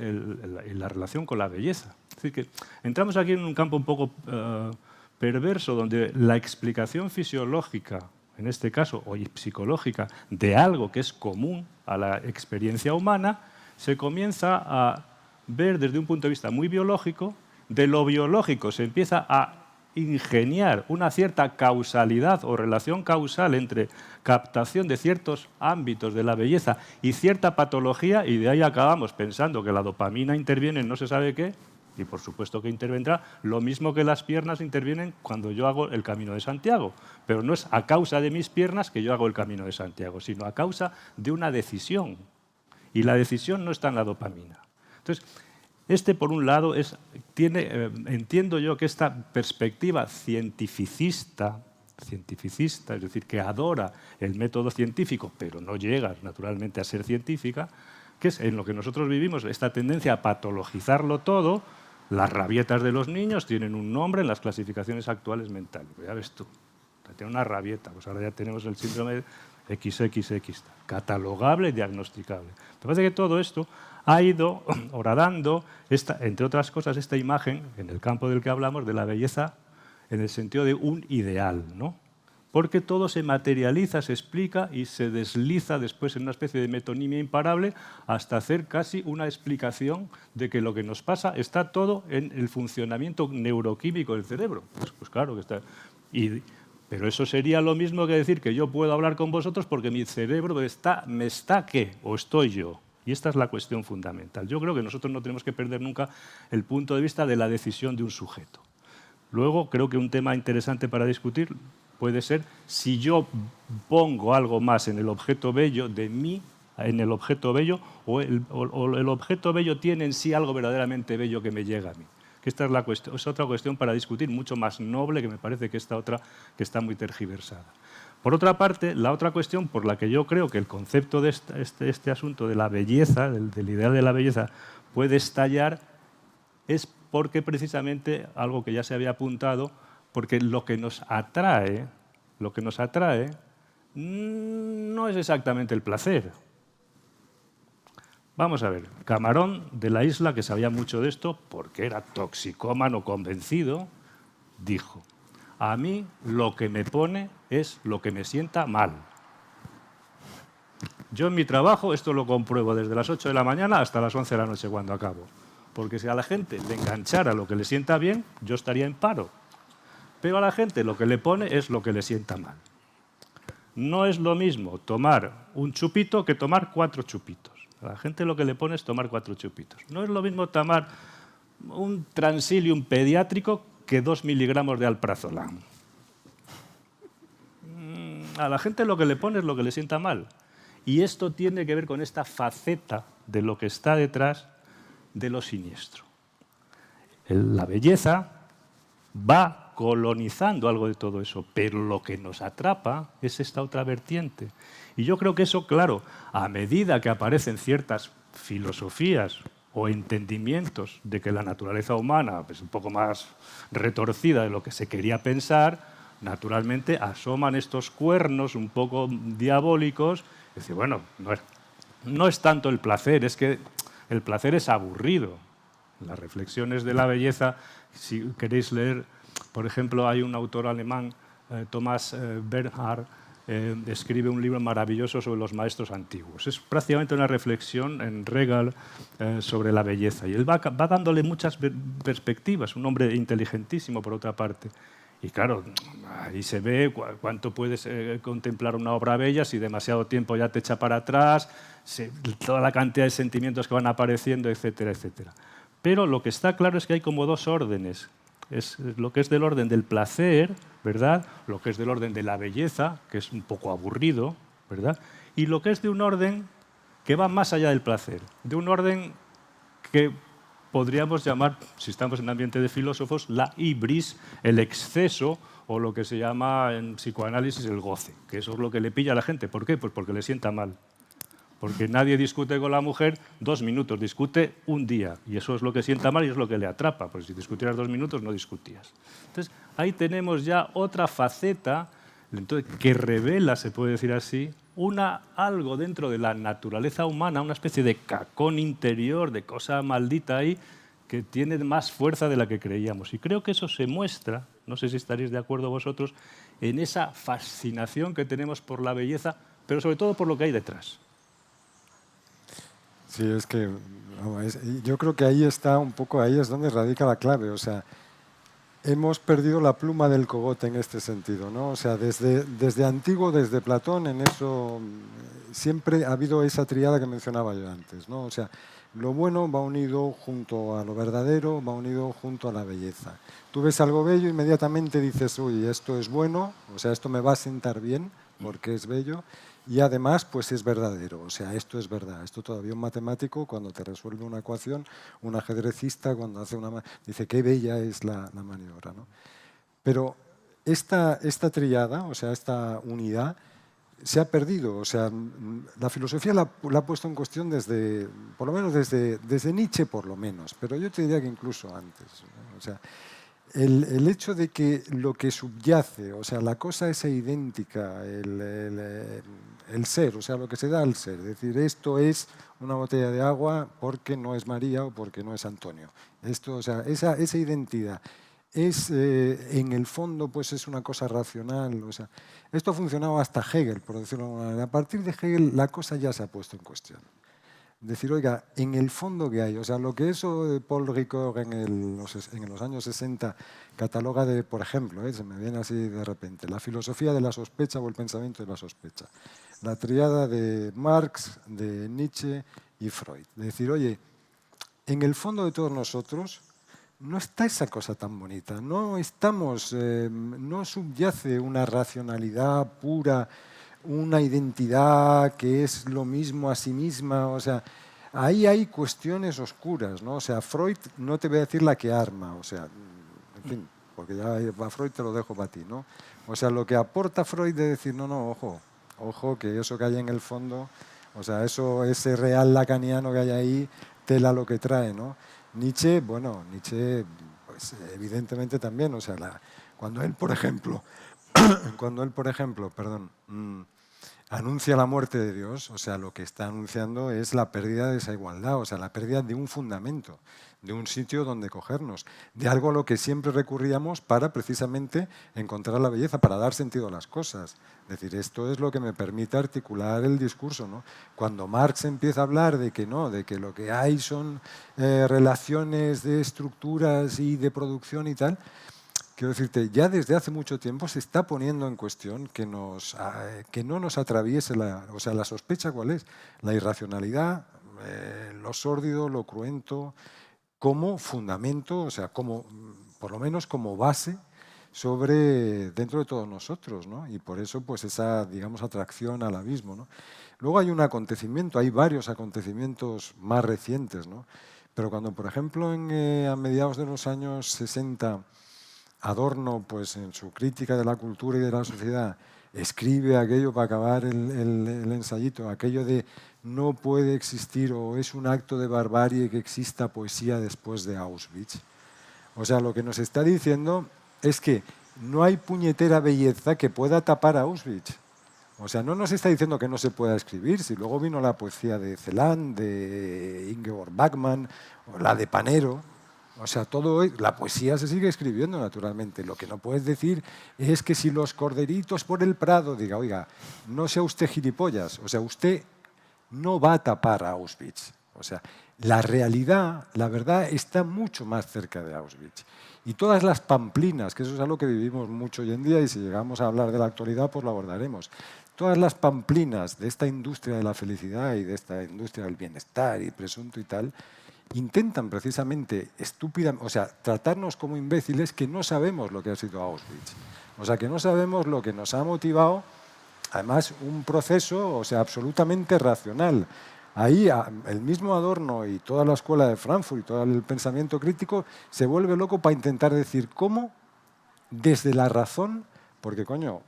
la relación con la belleza. Es decir, que entramos aquí en un campo un poco perverso, donde la explicación fisiológica, en este caso, o psicológica, de algo que es común a la experiencia humana, se comienza a ver desde un punto de vista muy biológico. De lo biológico se empieza a ingeniar una cierta causalidad o relación causal entre captación de ciertos ámbitos de la belleza y cierta patología, y de ahí acabamos pensando que la dopamina interviene en no se sabe qué, y por supuesto que intervendrá, lo mismo que las piernas intervienen cuando yo hago el Camino de Santiago, pero no es a causa de mis piernas que yo hago el Camino de Santiago, sino a causa de una decisión, y la decisión no está en la dopamina. Entonces, por un lado, entiendo yo que esta perspectiva cientificista, es decir, que adora el método científico, pero no llega naturalmente a ser científica, que es en lo que nosotros vivimos, esta tendencia a patologizarlo todo. Las rabietas de los niños tienen un nombre en las clasificaciones actuales mentales. Pues ya ves tú, tiene una rabieta, pues ahora ya tenemos el síndrome XXX, catalogable y diagnosticable. Me parece que todo esto ha ido horadando, entre otras cosas, esta imagen, en el campo del que hablamos, de la belleza en el sentido de un ideal, ¿no? Porque todo se materializa, se explica y se desliza después en una especie de metonimia imparable hasta hacer casi una explicación de que lo que nos pasa está todo en el funcionamiento neuroquímico del cerebro. Pues claro que está. Pero eso sería lo mismo que decir que yo puedo hablar con vosotros porque mi cerebro me está ¿qué? ¿O estoy yo? Y esta es la cuestión fundamental. Yo creo que nosotros no tenemos que perder nunca el punto de vista de la decisión de un sujeto. Luego, creo que un tema interesante para discutir puede ser si yo pongo algo más en el objeto bello de mí, en el objeto bello, o el objeto bello tiene en sí algo verdaderamente bello que me llega a mí. Que esta es otra cuestión para discutir, mucho más noble que me parece que esta otra que está muy tergiversada. Por otra parte, la otra cuestión por la que yo creo que el concepto de este asunto de la belleza, del ideal de la belleza, puede estallar, es porque precisamente algo que ya se había apuntado, porque lo que nos atrae no es exactamente el placer. Vamos a ver, Camarón de la Isla, que sabía mucho de esto, porque era toxicómano convencido, dijo: a mí lo que me pone es lo que me sienta mal. Yo en mi trabajo esto lo compruebo desde las 8 de la mañana hasta las 11 de la noche cuando acabo. Porque si a la gente le enganchara lo que le sienta bien, yo estaría en paro. Pero a la gente lo que le pone es lo que le sienta mal. No es lo mismo tomar un chupito que tomar 4 chupitos. A la gente lo que le pone es tomar 4 chupitos. No es lo mismo tomar un Transilium pediátrico que 2 miligramos de alprazolam. A la gente lo que le pone es lo que le sienta mal. Y esto tiene que ver con esta faceta de lo que está detrás de lo siniestro. La belleza va colonizando algo de todo eso, pero lo que nos atrapa es esta otra vertiente. Y yo creo que eso, claro, a medida que aparecen ciertas filosofías o entendimientos de que la naturaleza humana es un poco más retorcida de lo que se quería pensar, naturalmente asoman estos cuernos un poco diabólicos. Es decir, bueno, no es tanto el placer, es que el placer es aburrido. Las reflexiones de la belleza, si queréis leer, por ejemplo, hay un autor alemán, Thomas Bernhard, escribe un libro maravilloso sobre los maestros antiguos. Es prácticamente una reflexión en Regal sobre la belleza. Y él va dándole muchas perspectivas, un hombre inteligentísimo, por otra parte. Y claro, ahí se ve cuánto puedes contemplar una obra bella si demasiado tiempo ya te echa para atrás, toda la cantidad de sentimientos que van apareciendo, etcétera, etcétera. Pero lo que está claro es que hay como 2 órdenes. Es lo que es del orden del placer, ¿verdad? Lo que es del orden de la belleza, que es un poco aburrido, ¿verdad? Y lo que es de un orden que va más allá del placer, de un orden que podríamos llamar, si estamos en ambiente de filósofos, la hibris, el exceso, o lo que se llama en psicoanálisis el goce, que eso es lo que le pilla a la gente. ¿Por qué? Pues porque le sienta mal. Porque nadie discute con la mujer 2 minutos, discute un día. Y eso es lo que sienta mal y es lo que le atrapa. Pues si discutieras 2 minutos, no discutías. Entonces, ahí tenemos ya otra faceta que revela, se puede decir así, algo dentro de la naturaleza humana, una especie de cacón interior, de cosa maldita ahí, que tiene más fuerza de la que creíamos. Y creo que eso se muestra, no sé si estaréis de acuerdo vosotros, en esa fascinación que tenemos por la belleza, pero sobre todo por lo que hay detrás. Sí, es que yo creo que ahí está un poco, ahí es donde radica la clave. O sea, hemos perdido la pluma del cogote en este sentido, ¿no? O sea, desde antiguo, desde Platón, en eso siempre ha habido esa tríada que mencionaba yo antes, ¿no? O sea, lo bueno va unido junto a lo verdadero, va unido junto a la belleza. Tú ves algo bello, inmediatamente dices, uy, esto es bueno, o sea, esto me va a sentar bien porque es bello. Y además, pues es verdadero, o sea, esto es verdad. Esto todavía un matemático, cuando te resuelve una ecuación, un ajedrecista, cuando hace una... dice, qué bella es la maniobra, ¿no? Pero esta triada, o sea, esta unidad, se ha perdido. O sea, la filosofía la ha puesto en cuestión desde, por lo menos desde Nietzsche, por lo menos, pero yo te diría que incluso antes, ¿no? O sea, el hecho de que lo que subyace, o sea, la cosa esa idéntica, el ser, o sea, lo que se da al ser, es decir, esto es una botella de agua porque no es María o porque no es Antonio. Esto, o sea, esa identidad es, en el fondo, pues es una cosa racional. O sea, esto ha funcionado hasta Hegel, por decirlo de alguna manera. A partir de Hegel, la cosa ya se ha puesto en cuestión. Decir, oiga, en el fondo que hay, o sea, lo que eso de Paul Ricoeur en los años 60 cataloga de, por ejemplo, se me viene así de repente, la filosofía de la sospecha o el pensamiento de la sospecha, la triada de Marx, de Nietzsche y Freud. De decir, oye, en el fondo de todos nosotros no está esa cosa tan bonita, no estamos, no subyace una racionalidad pura, una identidad que es lo mismo a sí misma. O sea, ahí hay cuestiones oscuras, ¿no? O sea, Freud, no te voy a decir la que arma, o sea, en fin, porque ya a Freud te lo dejo para ti, ¿no? O sea, lo que aporta Freud de decir, no, no, ojo, ojo, que eso que hay en el fondo, o sea, eso, ese real lacaniano que hay ahí, tela lo que trae, ¿no? Nietzsche, bueno, Nietzsche, pues evidentemente también, o sea, cuando él, por ejemplo, perdón, anuncia la muerte de Dios, o sea, lo que está anunciando es la pérdida de esa igualdad, o sea, la pérdida de un fundamento, de un sitio donde cogernos, de algo a lo que siempre recurríamos para precisamente encontrar la belleza, para dar sentido a las cosas. Es decir, esto es lo que me permite articular el discurso, ¿no? Cuando Marx empieza a hablar de que no, de que lo que hay son relaciones de estructuras y de producción y tal, quiero decirte, ya desde hace mucho tiempo se está poniendo en cuestión que no nos atraviese o sea, la sospecha, ¿cuál es? La irracionalidad, lo sórdido, lo cruento, como fundamento, o sea, como, por lo menos como base dentro de todos nosotros, ¿no? Y por eso, pues esa, digamos, atracción al abismo, ¿no? Luego hay un acontecimiento, hay varios acontecimientos más recientes, ¿no? Pero cuando, por ejemplo, a mediados de los años 60, Adorno, pues en su crítica de la cultura y de la sociedad, escribe aquello para acabar el ensayito, aquello de no puede existir o es un acto de barbarie que exista poesía después de Auschwitz. O sea, lo que nos está diciendo es que no hay puñetera belleza que pueda tapar a Auschwitz. O sea, no nos está diciendo que no se pueda escribir, si luego vino la poesía de Celan, de Ingeborg Bachmann, o la de Panero. O sea, la poesía se sigue escribiendo naturalmente. Lo que no puedes decir es que si los corderitos por el prado, diga, oiga, no sea usted gilipollas, o sea, usted no va a tapar a Auschwitz. O sea, la realidad, la verdad, está mucho más cerca de Auschwitz. Y todas las pamplinas, que eso es algo que vivimos mucho hoy en día, y si llegamos a hablar de la actualidad, pues lo abordaremos. Todas las pamplinas de esta industria de la felicidad y de esta industria del bienestar y presunto y tal, intentan precisamente o sea, tratarnos como imbéciles que no sabemos lo que ha sido Auschwitz. O sea, que no sabemos lo que nos ha motivado, además, un proceso, o sea, absolutamente racional. Ahí el mismo Adorno y toda la escuela de Frankfurt y todo el pensamiento crítico se vuelve loco para intentar decir cómo desde la razón, porque coño,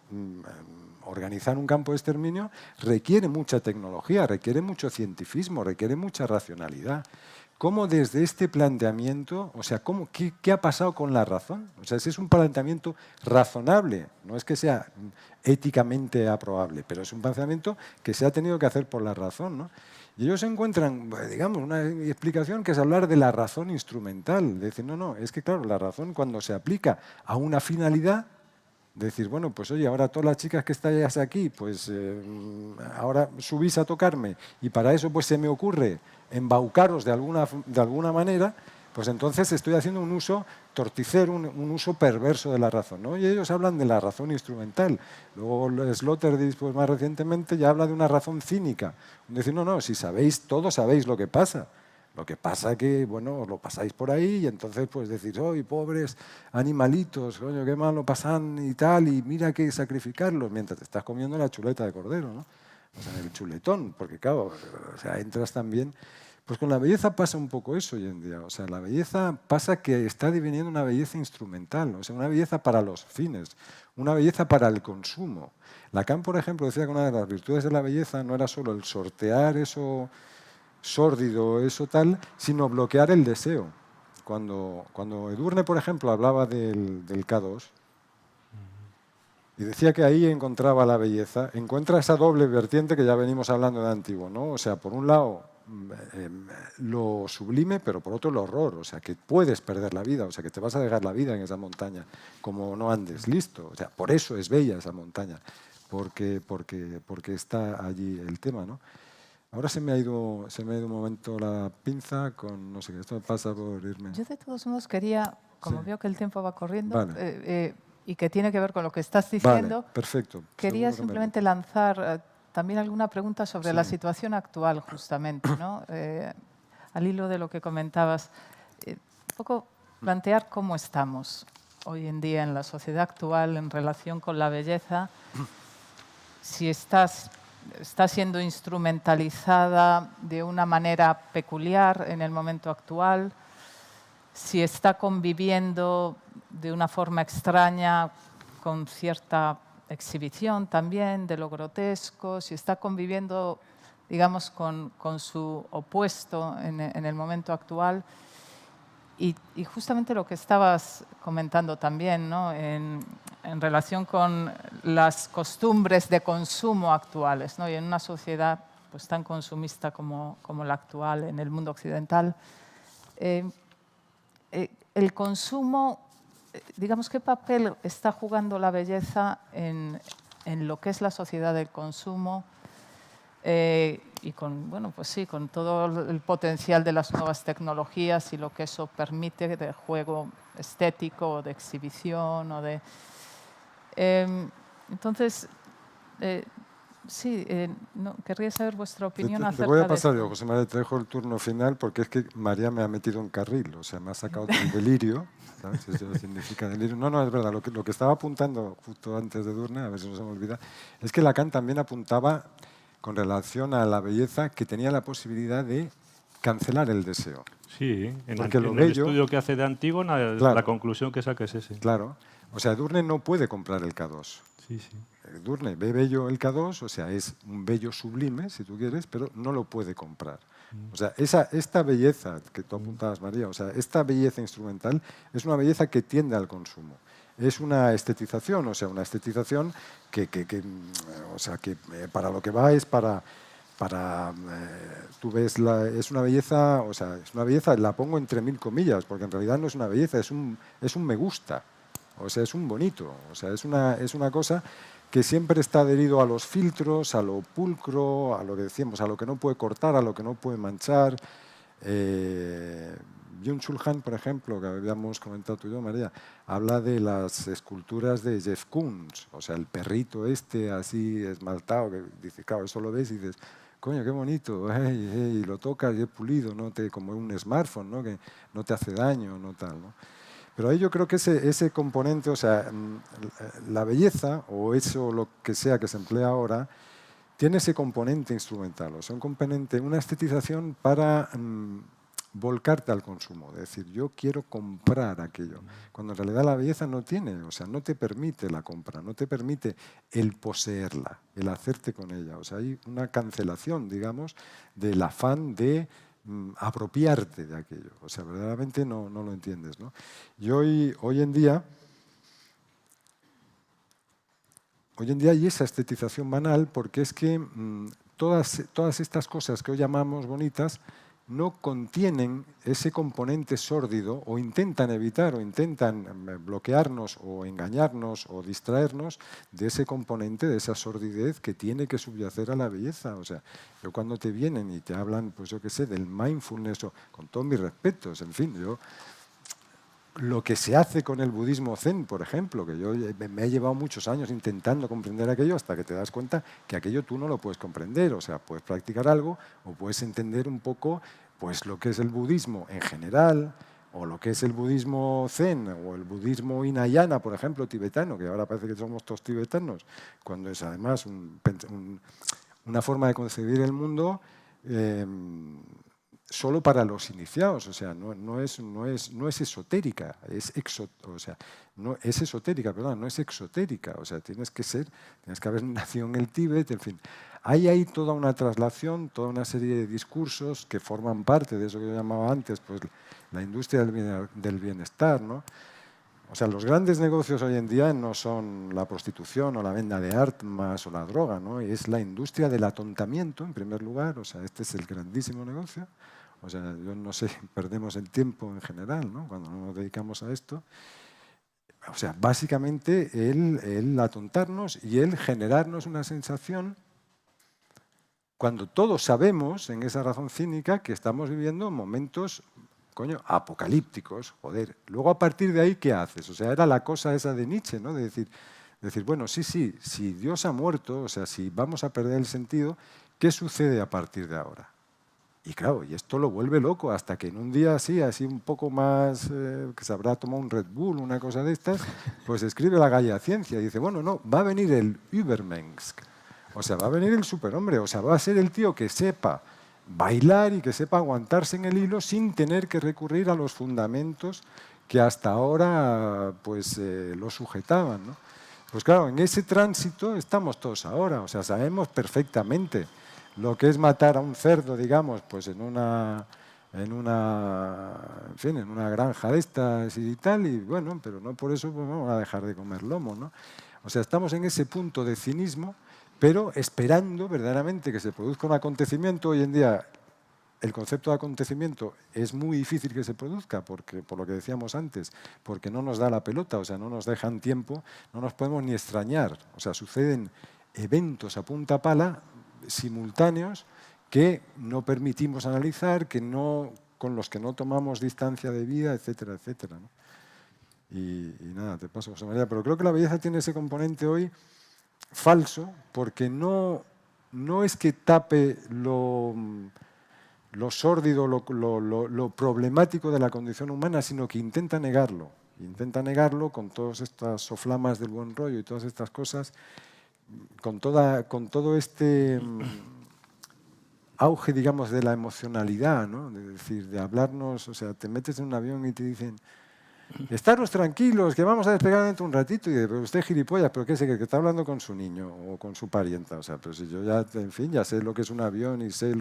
organizar un campo de exterminio requiere mucha tecnología, requiere mucho cientifismo, requiere mucha racionalidad. ¿Cómo desde este planteamiento, o sea, qué ha pasado con la razón? O sea, ese es un planteamiento razonable, no es que sea éticamente aprobable, pero es un planteamiento que se ha tenido que hacer por la razón, ¿no? Y ellos encuentran, digamos, una explicación que es hablar de la razón instrumental. Decir, no, no, es que claro, la razón cuando se aplica a una finalidad Decir, bueno, pues oye, ahora todas las chicas que estáis aquí, pues ahora subís a tocarme y para eso pues se me ocurre embaucaros de alguna manera, pues entonces estoy haciendo un uso torticero, un uso perverso de la razón, ¿no? Y ellos hablan de la razón instrumental. Luego Sloterdijk, pues más recientemente, ya habla de una razón cínica. Decir, no, si sabéis, todos sabéis lo que pasa. Lo que pasa que, bueno, os lo pasáis por ahí y entonces pues decís, ¡ay, pobres animalitos, coño, qué mal lo pasan y tal, y mira que sacrificarlos! Mientras te estás comiendo la chuleta de cordero, ¿no? O sea, en el chuletón, porque claro, o sea, entras también... Pues con la belleza pasa un poco eso hoy en día. O sea, la belleza pasa que está deviniendo una belleza instrumental, o sea, una belleza para los fines, una belleza para el consumo. Lacan, por ejemplo, decía que una de las virtudes de la belleza no era solo el sortear eso sórdido, eso tal, sino bloquear el deseo. Cuando Edurne, por ejemplo, hablaba del K2 y decía que ahí encontraba la belleza, encuentra esa doble vertiente que ya venimos hablando de antiguo, ¿no? O sea, por un lado lo sublime, pero por otro el horror, o sea, que puedes perder la vida, o sea, que te vas a dejar la vida en esa montaña, como no andes, listo. O sea, por eso es bella esa montaña, porque está allí el tema, ¿no? Ahora se me ha ido un momento la pinza con, no sé qué, esto me pasa por irme. Yo de todos modos quería, como Sí. veo que el tiempo va corriendo, Vale. y que tiene que ver con lo que estás diciendo, Vale, perfecto. quería Seguro que simplemente lanzar también alguna pregunta sobre Sí. la situación actual, justamente, ¿no? Al hilo de lo que comentabas, un poco plantear cómo estamos hoy en día en la sociedad actual en relación con la belleza, si está siendo instrumentalizada de una manera peculiar en el momento actual, si está conviviendo de una forma extraña con cierta exhibición también de lo grotesco, si está conviviendo, digamos, con su opuesto en el momento actual. Y justamente lo que estabas comentando también, ¿no? en relación con las costumbres de consumo actuales, ¿no? Y en una sociedad pues, tan consumista como la actual en el mundo occidental, el consumo, digamos, ¿qué papel está jugando la belleza en lo que es la sociedad del consumo? Y con, bueno, pues sí, con todo el potencial de las nuevas tecnologías y lo que eso permite de juego estético o de exhibición o de... entonces, sí, querría saber vuestra opinión acerca de Te voy a pasar esto. yo, José María, te dejo el turno final porque es que María me ha metido en carril, o sea, me ha sacado del delirio, ¿sabes? Eso significa delirio. No, es verdad, lo que estaba apuntando justo antes de Edurne, a ver si no se me olvida, es que Lacan también apuntaba con relación a la belleza que tenía la posibilidad de cancelar el deseo. Sí, Porque en lo el bello, estudio que hace de Antígona, claro, la conclusión que saca es ese. claro. O sea, Edurne no puede comprar el K2. Sí, sí. Edurne ve bello el K2, o sea, es un bello sublime, si tú quieres, pero no lo puede comprar. O sea, esta belleza que tú apuntabas, María, o sea, esta belleza instrumental es una belleza que tiende al consumo. Es una estetización, o sea, una estetización que para lo que va es para tú ves, es una belleza, o sea, es una belleza, la pongo entre 1000 comillas, porque en realidad no es una belleza, es un me gusta, o sea, es un bonito, o sea, es una cosa que siempre está adherido a los filtros, a lo pulcro, a lo que decíamos, a lo que no puede cortar, a lo que no puede manchar. Byung-Chul Han, por ejemplo, que habíamos comentado tú y yo, María, habla de las esculturas de Jeff Koons, o sea, el perrito este así esmaltado, que dice, claro, eso lo ves y dices, coño, qué bonito, y lo tocas y es pulido, ¿no? Como un smartphone, ¿no? Que no te hace daño, no tal, ¿no? Pero ahí yo creo que ese componente, o sea, la belleza, o eso lo que sea que se emplea ahora, tiene ese componente instrumental, o sea, un componente, una estetización para volcarte al consumo, es decir, yo quiero comprar aquello, cuando en realidad la belleza no tiene, o sea, no te permite la compra, no te permite el poseerla, el hacerte con ella, o sea, hay una cancelación, digamos, del afán de apropiarte de aquello, o sea, verdaderamente no lo entiendes, ¿no? Y hoy en día hay esa estetización banal porque es que todas estas cosas que hoy llamamos bonitas no contienen ese componente sórdido o intentan evitar o intentan bloquearnos o engañarnos o distraernos de ese componente, de esa sordidez que tiene que subyacer a la belleza. O sea, yo cuando te vienen y te hablan, pues yo qué sé, del mindfulness, o, con todos mis respetos, en fin, yo... Lo que se hace con el budismo zen, por ejemplo, que yo me he llevado muchos años intentando comprender aquello hasta que te das cuenta que aquello tú no lo puedes comprender. O sea, puedes practicar algo o puedes entender un poco pues, lo que es el budismo en general o lo que es el budismo zen o el budismo hinayana, por ejemplo, tibetano, que ahora parece que somos todos tibetanos, cuando es además una forma de concebir el mundo solo para los iniciados, o sea, no es esotérica, es esotérica, perdón, no es exotérica, o sea, tienes que haber nacido en el Tíbet, en fin. Hay toda una traslación, toda una serie de discursos que forman parte de eso que yo llamaba antes, pues la industria del bienestar, ¿no? O sea, los grandes negocios hoy en día no son la prostitución o la venta de armas o la droga, ¿no? Es la industria del atontamiento, en primer lugar, o sea, este es el grandísimo negocio. O sea, yo no sé, perdemos el tiempo en general, ¿no? Cuando nos dedicamos a esto. O sea, básicamente el atontarnos y el generarnos una sensación cuando todos sabemos, en esa razón cínica, que estamos viviendo momentos, coño, apocalípticos, joder. Luego, a partir de ahí, ¿qué haces? O sea, era la cosa esa de Nietzsche, ¿no? De decir, bueno, sí, si Dios ha muerto, o sea, si vamos a perder el sentido, ¿qué sucede a partir de ahora? Y claro, y esto lo vuelve loco, hasta que en un día así un poco más, que se habrá tomado un Red Bull, una cosa de estas, pues escribe la Gaia Ciencia y dice, bueno, no, va a venir el Übermensch, o sea, va a venir el superhombre, o sea, va a ser el tío que sepa bailar y que sepa aguantarse en el hilo sin tener que recurrir a los fundamentos que hasta ahora pues lo sujetaban, ¿no? Pues claro, en ese tránsito estamos todos ahora, o sea, sabemos perfectamente lo que es matar a un cerdo, digamos, pues en una granja de estas y tal, y bueno, pero no por eso pues, vamos a dejar de comer lomo, ¿no? O sea, estamos en ese punto de cinismo, pero esperando verdaderamente que se produzca un acontecimiento. Hoy en día el concepto de acontecimiento es muy difícil que se produzca, porque, por lo que decíamos antes, porque no nos da la pelota, o sea, no nos dejan tiempo, no nos podemos ni extrañar. O sea, suceden eventos a punta pala simultáneos que no permitimos analizar, con los que no tomamos distancia de vida, etcétera, etcétera, ¿no? Y nada, te paso, José María. Pero creo que la belleza tiene ese componente hoy falso, porque no es que tape lo sórdido, lo problemático de la condición humana, sino que intenta negarlo. Intenta negarlo con todas estas soflamas del buen rollo y todas estas cosas, con todo este auge, digamos, de la emocionalidad, ¿no? De decir, de hablarnos, o sea, te metes en un avión y te dicen, estaros tranquilos, que vamos a despegar dentro de un ratito, y pero usted gilipollas, pero qué sé, que está hablando con su niño o con su parienta, o sea, pero si yo ya, en fin, ya sé lo que es un avión y sé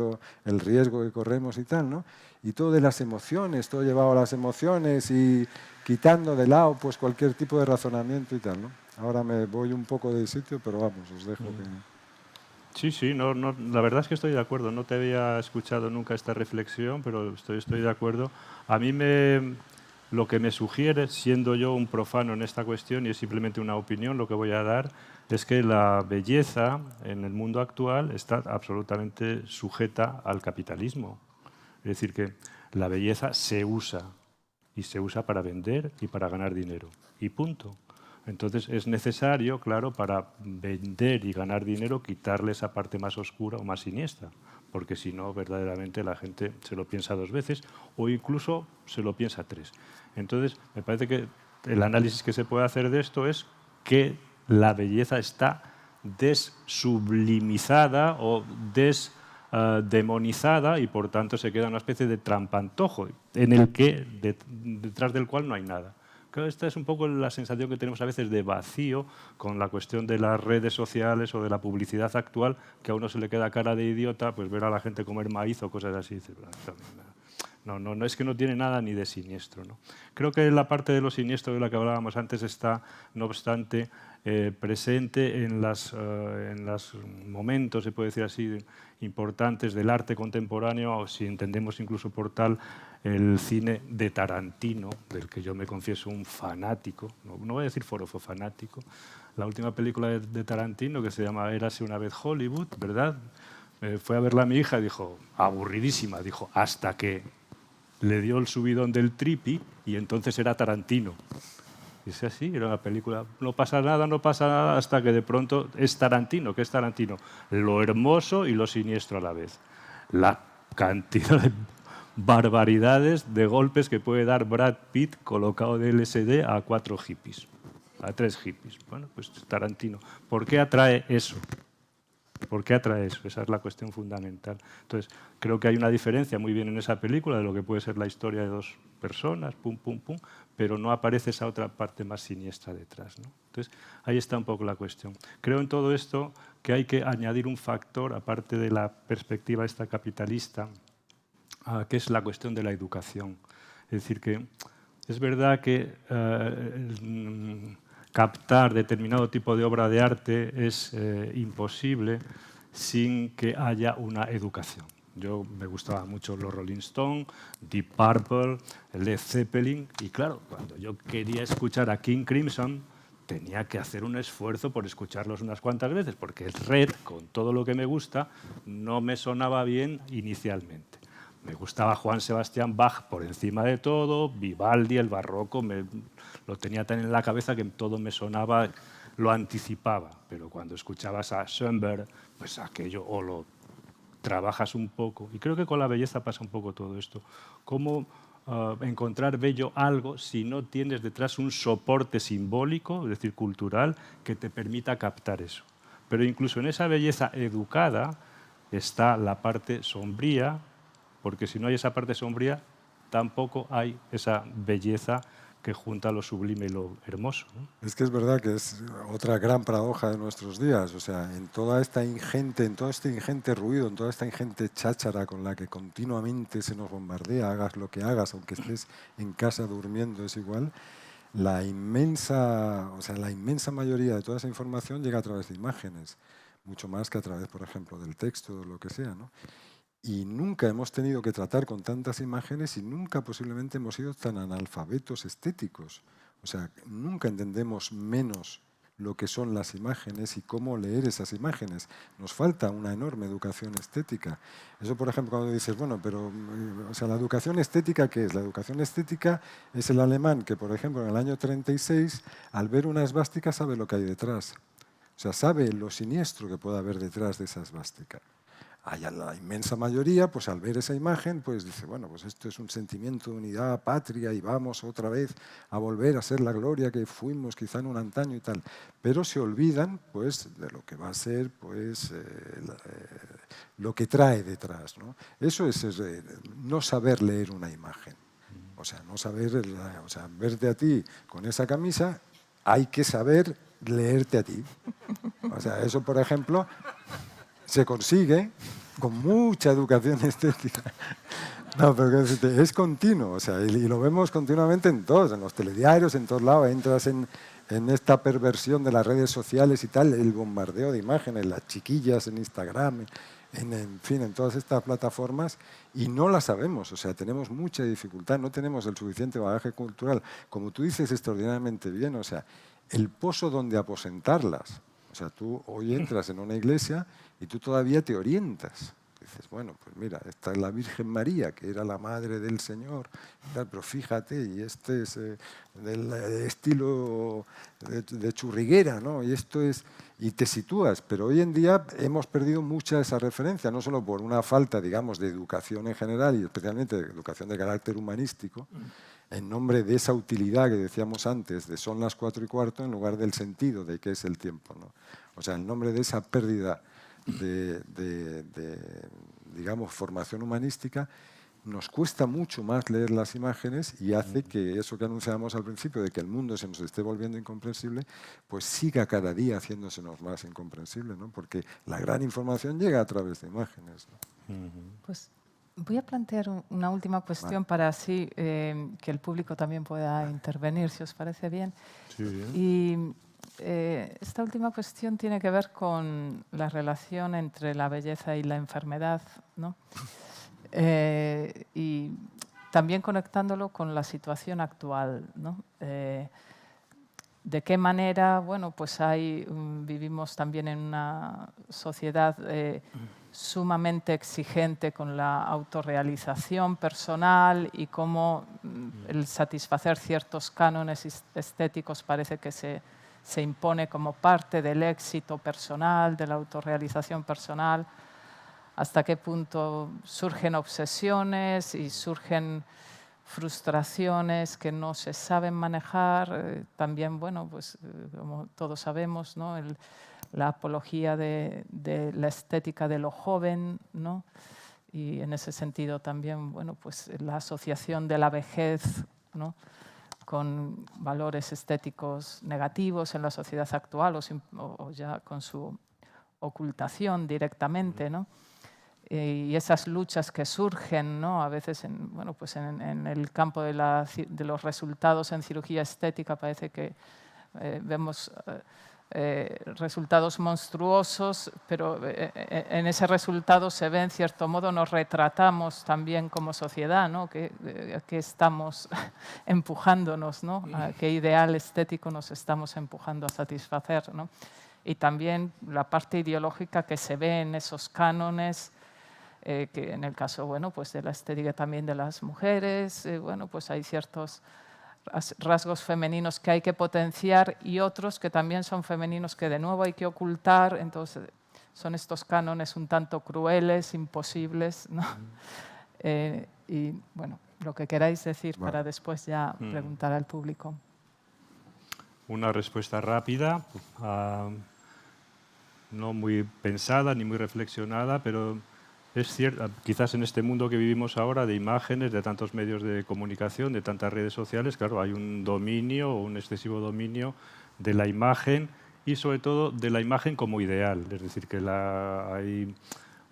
el riesgo que corremos y tal, ¿no? Y todo de las emociones, todo llevado a las emociones y quitando de lado pues cualquier tipo de razonamiento y tal, ¿no? Ahora me voy un poco del sitio, pero vamos, os dejo que... Sí, no, la verdad es que estoy de acuerdo. No te había escuchado nunca esta reflexión, pero estoy de acuerdo. A mí lo que me sugiere, siendo yo un profano en esta cuestión, y es simplemente una opinión lo que voy a dar, es que la belleza en el mundo actual está absolutamente sujeta al capitalismo. Es decir, que la belleza se usa, y se usa para vender y para ganar dinero. Y punto. Entonces es necesario, claro, para vender y ganar dinero, quitarle esa parte más oscura o más siniestra, porque si no, verdaderamente la gente se lo piensa dos veces o incluso se lo piensa tres. Entonces, me parece que el análisis que se puede hacer de esto es que la belleza está desublimizada o demonizada y por tanto se queda una especie de trampantojo en el que, detrás del cual no hay nada. Claro, esta es un poco la sensación que tenemos a veces de vacío con la cuestión de las redes sociales o de la publicidad actual, que a uno se le queda cara de idiota pues ver a la gente comer maíz o cosas así. No es que no tiene nada ni de siniestro, ¿no? Creo que la parte de lo siniestro de la que hablábamos antes está, no obstante, presente en los momentos, se puede decir así, importantes del arte contemporáneo, o si entendemos incluso por tal el cine de Tarantino, del que yo me confieso un fanático, no voy a decir forofo, fanático. La última película de Tarantino, que se llama Érase una vez Hollywood, ¿verdad? Fue a verla a mi hija y dijo, aburridísima, dijo, hasta que le dio el subidón del tripi y entonces era Tarantino. Y es así, era una película, no pasa nada, hasta que de pronto es Tarantino. ¿Qué es Tarantino? Lo hermoso y lo siniestro a la vez. La cantidad de barbaridades, de golpes que puede dar Brad Pitt colocado de LSD a 4 hippies, a 3 hippies. Bueno, pues Tarantino. ¿Por qué atrae eso? ¿Por qué atrae eso? Esa es la cuestión fundamental. Entonces, creo que hay una diferencia muy bien en esa película de lo que puede ser la historia de 2 personas, pum, pum, pum, pero no aparece esa otra parte más siniestra detrás, ¿no? Entonces, ahí está un poco la cuestión. Creo en todo esto que hay que añadir un factor, aparte de la perspectiva esta capitalista, que es la cuestión de la educación. Es decir, que es verdad que captar determinado tipo de obra de arte es imposible sin que haya una educación. Yo me gustaba mucho los Rolling Stones, Deep Purple, Led Zeppelin, y claro, cuando yo quería escuchar a King Crimson, tenía que hacer un esfuerzo por escucharlos unas cuantas veces, porque el Red, con todo lo que me gusta, no me sonaba bien inicialmente. Me gustaba Juan Sebastián Bach por encima de todo, Vivaldi, el barroco, lo tenía tan en la cabeza que todo me sonaba, lo anticipaba. Pero cuando escuchabas a Schoenberg, pues aquello o lo trabajas un poco. Y creo que con la belleza pasa un poco todo esto. ¿Cómo encontrar bello algo si no tienes detrás un soporte simbólico, es decir, cultural, que te permita captar eso? Pero incluso en esa belleza educada está la parte sombría, porque si no hay esa parte sombría, tampoco hay esa belleza que junta lo sublime y lo hermoso, ¿no? Es que es verdad que es otra gran paradoja de nuestros días. O sea, en todo este ingente ruido, en toda esta ingente cháchara con la que continuamente se nos bombardea, hagas lo que hagas, aunque estés en casa durmiendo, es igual, la inmensa mayoría de toda esa información llega a través de imágenes, mucho más que a través, por ejemplo, del texto o lo que sea, ¿no? Y nunca hemos tenido que tratar con tantas imágenes y nunca posiblemente hemos sido tan analfabetos estéticos. O sea, nunca entendemos menos lo que son las imágenes y cómo leer esas imágenes. Nos falta una enorme educación estética. Eso, por ejemplo, cuando dices, bueno, pero, o sea, ¿la educación estética qué es? La educación estética es el alemán que, por ejemplo, en el año 36, al ver una esvástica sabe lo que hay detrás. O sea, sabe lo siniestro que puede haber detrás de esa esvástica. La inmensa mayoría, pues al ver esa imagen, pues dice, bueno, pues esto es un sentimiento de unidad patria y vamos otra vez a volver a ser la gloria que fuimos quizá en un antaño y tal. Pero se olvidan, pues, de lo que va a ser, pues, lo que trae detrás, ¿no? Eso es no saber leer una imagen. O sea, no saber, o sea, verte a ti con esa camisa, hay que saber leerte a ti. O sea, eso, por ejemplo, se consigue con mucha educación estética. No, pero es continuo, o sea, y lo vemos continuamente en todos, en los telediarios, en todos lados. Entras en esta perversión de las redes sociales y tal, el bombardeo de imágenes, las chiquillas en Instagram, en fin, en todas estas plataformas, y no las sabemos, o sea, tenemos mucha dificultad, no tenemos el suficiente bagaje cultural. Como tú dices extraordinariamente bien, o sea, el pozo donde aposentarlas. O sea, tú hoy entras en una iglesia y tú todavía te orientas. Dices, bueno, pues mira, esta es la Virgen María, que era la madre del Señor, pero fíjate, y este es del estilo de churriguera, ¿no? Y esto es, y te sitúas, pero hoy en día hemos perdido mucha esa referencia, no solo por una falta, digamos, de educación en general y especialmente de educación de carácter humanístico, en nombre de esa utilidad que decíamos antes, de son las 4:15, en lugar del sentido de qué es el tiempo, ¿no? O sea, en nombre de esa pérdida de digamos, formación humanística, nos cuesta mucho más leer las imágenes y hace que eso que anunciábamos al principio, de que el mundo se nos esté volviendo incomprensible, pues siga cada día haciéndosenos más incomprensible, ¿no? Porque la gran información llega a través de imágenes, ¿no? Pues Voy a plantear una última cuestión para así que el público también pueda intervenir, si os parece bien. Sí, bien. Y esta última cuestión tiene que ver con la relación entre la belleza y la enfermedad, ¿no? Y también conectándolo con la situación actual, ¿no? ¿De qué manera? Bueno, pues vivimos también en una sociedad sumamente exigente con la autorrealización personal y cómo el satisfacer ciertos cánones estéticos parece que se impone como parte del éxito personal, de la autorrealización personal. Hasta qué punto surgen obsesiones y surgen frustraciones que no se saben manejar. También, bueno, pues como todos sabemos, ¿no? La apología de la estética de lo joven, ¿no? Y en ese sentido también, bueno, pues la asociación de la vejez, ¿no? Con valores estéticos negativos en la sociedad actual o ya con su ocultación directamente, ¿no? Y esas luchas que surgen, ¿no? A veces bueno, pues en el campo de los resultados en cirugía estética parece que vemos resultados monstruosos, pero en ese resultado se ve, en cierto modo, nos retratamos también como sociedad, ¿no? Que estamos empujándonos, ¿no? A qué ideal estético nos estamos empujando a satisfacer, ¿no? Y también la parte ideológica que se ve en esos cánones, que en el caso, bueno, pues de la estética también de las mujeres, bueno, pues hay ciertos rasgos femeninos que hay que potenciar y otros que también son femeninos que de nuevo hay que ocultar. Entonces son estos cánones un tanto crueles, imposibles, ¿no? Y bueno, lo que queráis decir para después ya preguntar al público. Una respuesta rápida, no muy pensada ni muy reflexionada, pero es cierto, quizás en este mundo que vivimos ahora de imágenes, de tantos medios de comunicación, de tantas redes sociales, claro, hay un dominio o un excesivo dominio de la imagen y sobre todo de la imagen como ideal. Es decir, que hay